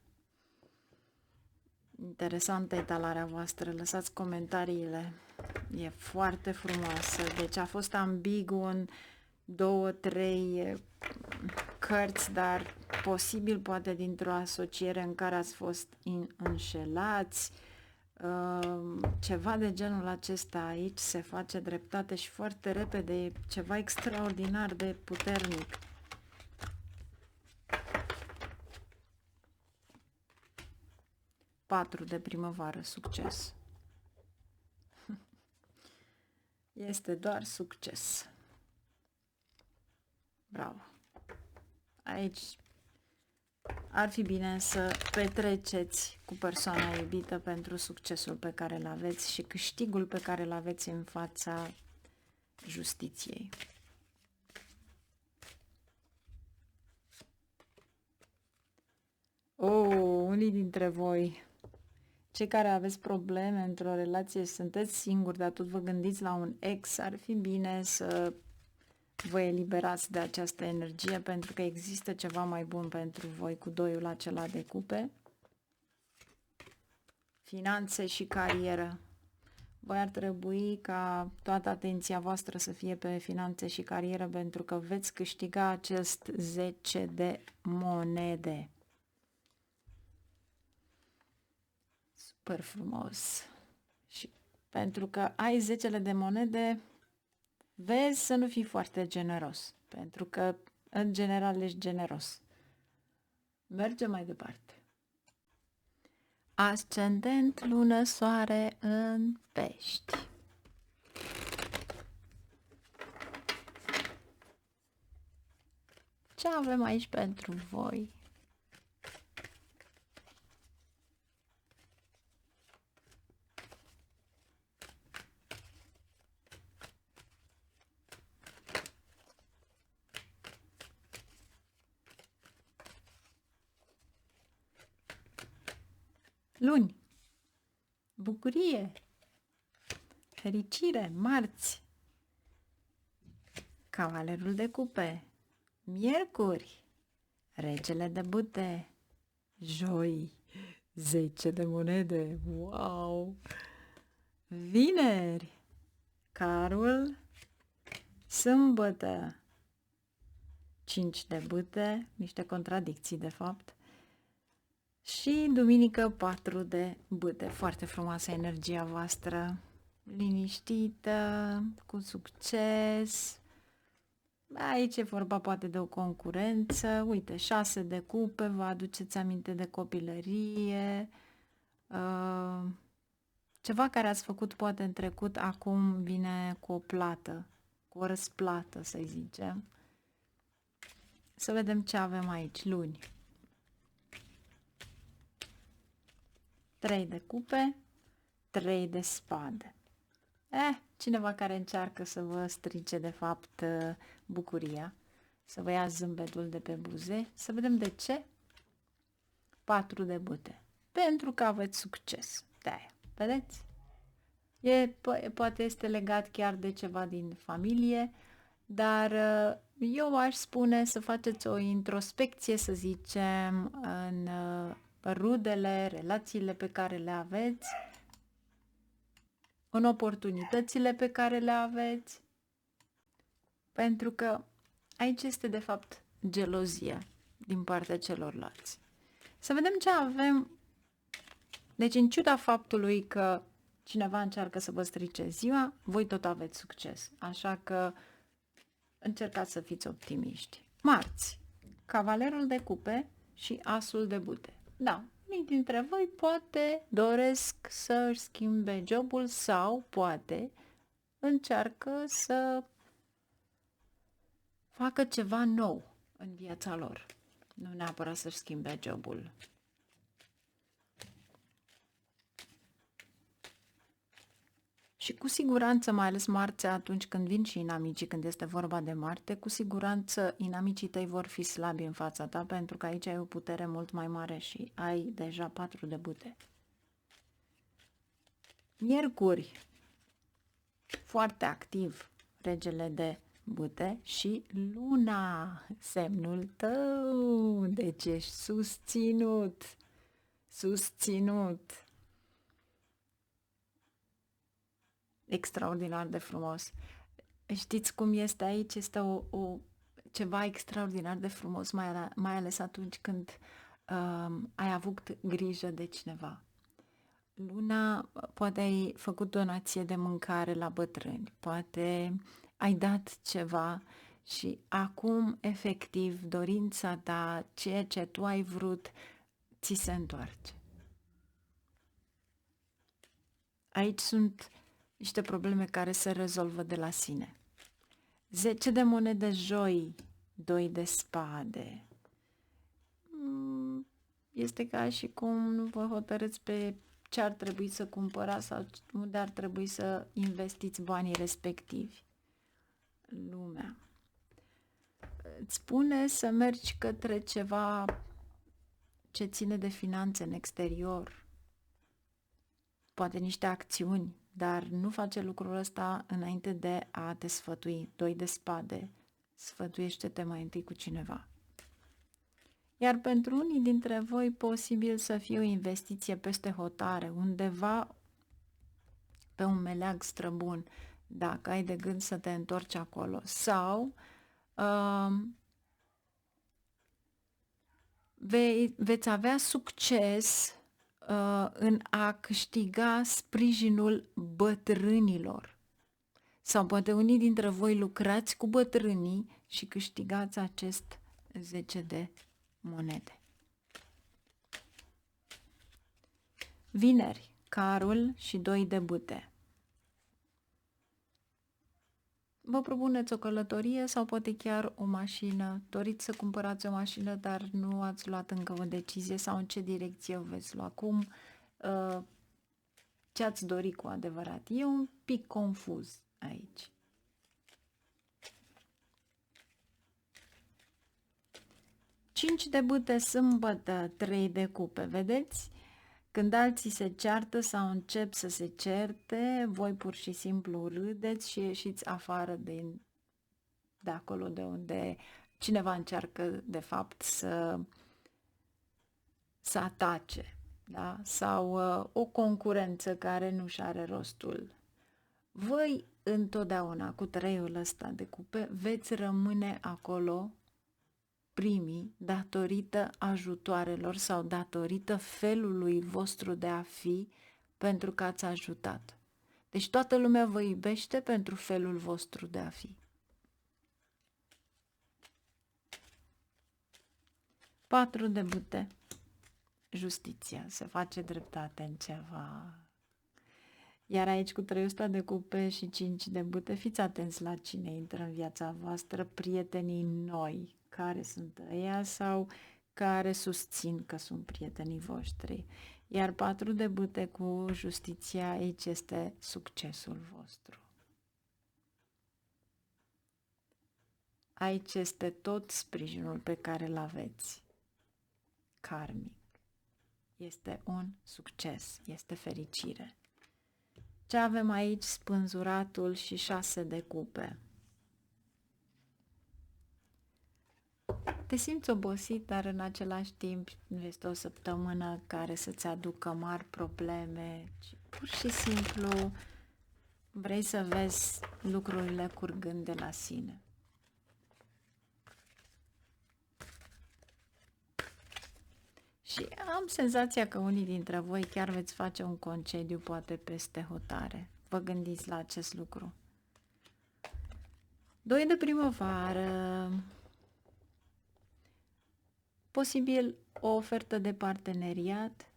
Interesantă etalarea voastră, lăsați comentariile. E foarte frumoasă. Deci a fost ambigu în 2-3 cărți, dar posibil poate dintr-o asociere în care ați fost înșelați. Ceva de genul acesta aici se face dreptate și foarte repede, e ceva extraordinar de puternic. Patru de primăvară, succes. Este doar succes. Bravo. Aici ar fi bine să petreceți cu persoana iubită pentru succesul pe care îl aveți și câștigul pe care îl aveți în fața justiției. Unii dintre voi, cei care aveți probleme într-o relație, sunteți singuri, dar tot vă gândiți la un ex, ar fi bine să vă eliberați de această energie pentru că există ceva mai bun pentru voi cu doiul acela de cupe. Finanțe și carieră. Voi ar trebui ca toată atenția voastră să fie pe finanțe și carieră pentru că veți câștiga acest 10 de monede. Super frumos. Și pentru că ai 10 de monede, vezi să nu fii foarte generos, pentru că în general ești generos. Mergem mai departe. Ascendent, lună, soare în Pești. Ce avem aici pentru voi? Luni, bucurie, fericire, marți, cavalerul de cupe, miercuri, regele de bâte, joi, 10 de monede, wow, vineri, carul, sâmbătă, 5 de bâte, niște contradicții de fapt, și duminică 4 de bâte. Foarte frumoasă energia voastră. liniștită, cu succes. Aici e vorba poate de o concurență. Uite, 6 de cupe, vă aduceți aminte de copilărie, ceva care ați făcut poate în trecut, acum vine cu o plată, cu o răsplată, să zicem. Să vedem ce avem aici, luni. 3 de cupe, 3 de spade. Cineva care încearcă să vă strice de fapt bucuria, să vă ia zâmbetul de pe buze. Să vedem de ce. 4 de bâte. Pentru că aveți succes. De-aia. Vedeți? Poate este legat chiar de ceva din familie, dar eu aș spune să faceți o introspecție, să zicem, în rudele, relațiile pe care le aveți, în oportunitățile pe care le aveți, pentru că aici este de fapt gelozie din partea celorlalți. Să vedem ce avem. Deci, în ciuda faptului că cineva încearcă să vă strice ziua, voi tot aveți succes. Așa că încercați să fiți optimiști. Marți, cavalerul de cupe și asul de bâte. Da, unii dintre voi poate doresc să își schimbe jobul sau poate încearcă să facă ceva nou în viața lor. Nu neapărat să-și schimbe jobul. Și cu siguranță, mai ales marțea, atunci când vin și inamicii, când este vorba de Marte, cu siguranță inamicii tăi vor fi slabi în fața ta, pentru că aici ai o putere mult mai mare și ai deja 4 de bâte. Miercuri, foarte activ, regele de bâte și luna, semnul tău, deci ești susținut, susținut. Extraordinar de frumos. Știți cum este aici? Este ceva extraordinar de frumos, mai ales atunci când ai avut grijă de cineva. Luna, poate ai făcut donație de mâncare la bătrâni, poate ai dat ceva și acum, efectiv, dorința ta, ceea ce tu ai vrut, ți se întoarce. Aici sunt niște probleme care se rezolvă de la sine. 10 de monede joi, 2 de spade. Este ca și cum nu vă hotărâți pe ce ar trebui să cumpărați sau unde ar trebui să investiți banii respectivi. Lumea. Îți spune să mergi către ceva ce ține de finanțe în exterior. Poate niște acțiuni, dar nu face lucrul ăsta înainte de a te sfătui. 2 de spade, sfătuiește-te mai întâi cu cineva. Iar pentru unii dintre voi, posibil să fie o investiție peste hotare, undeva pe un meleag străbun, dacă ai de gând să te întorci acolo. Sau veți avea succes în a câștiga sprijinul bătrânilor. Sau poate unii dintre voi lucrați cu bătrânii și câștigați acest 10 de monede. Vineri, carul și 2 de bâte. Vă propuneți o călătorie sau poate chiar o mașină. Doriți să cumpărați o mașină, dar nu ați luat încă o decizie sau în ce direcție o veți lua. Acum, ce ați dori cu adevărat? E un pic confuz aici. Cinci de bâte sâmbătă, 3 de cupe, vedeți? Când alții se ceartă sau încep să se certe, voi pur și simplu râdeți și ieșiți afară de acolo de unde cineva încearcă de fapt să atace, da? Sau o concurență care nu-și are rostul. Voi întotdeauna cu 3-ul ăsta de cupe veți rămâne acolo primii datorită ajutoarelor sau datorită felului vostru de a fi, pentru că ați ajutat. Deci toată lumea vă iubește pentru felul vostru de a fi. 4 de bâte. Justiția. Se face dreptate în ceva. Iar aici cu 300 de cupe și 5 de bâte, fiți atenți la cine intră în viața voastră, prietenii noi, care sunt ăia sau care susțin că sunt prietenii voștri. Iar 4 de bâte cu justiția, aici este succesul vostru. Aici este tot sprijinul pe care îl aveți. Karmic. Este un succes, este fericire. Ce avem aici? Spânzuratul și 6 de cupe. Te simți obosit, dar în același timp nu este o săptămână care să-ți aducă mari probleme, ci pur și simplu vrei să vezi lucrurile curgând de la sine. Și am senzația că unii dintre voi chiar veți face un concediu, poate peste hotare. Vă gândiți la acest lucru. 2 de primăvară. Posibil o ofertă de parteneriat,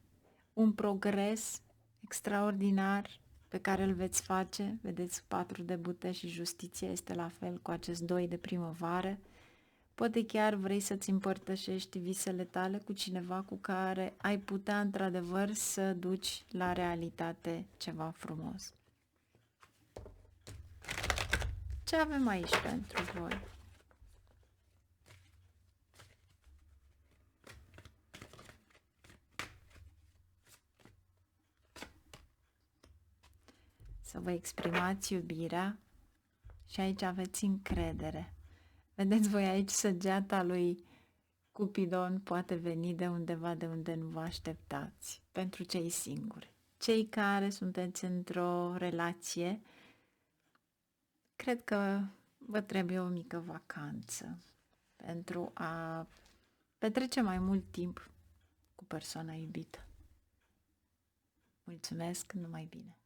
un progres extraordinar pe care îl veți face. Vedeți, 4 de bâte și justiția este la fel cu acest 2 de primăvară. Poate chiar vrei să-ți împărtășești visele tale cu cineva cu care ai putea într-adevăr să duci la realitate ceva frumos. Ce avem aici pentru voi? Să vă exprimați iubirea și aici aveți încredere. Vedeți voi aici săgeata lui Cupidon poate veni de undeva de unde nu vă așteptați. Pentru cei singuri. Cei care sunteți într-o relație, cred că vă trebuie o mică vacanță pentru a petrece mai mult timp cu persoana iubită. Mulțumesc, numai bine!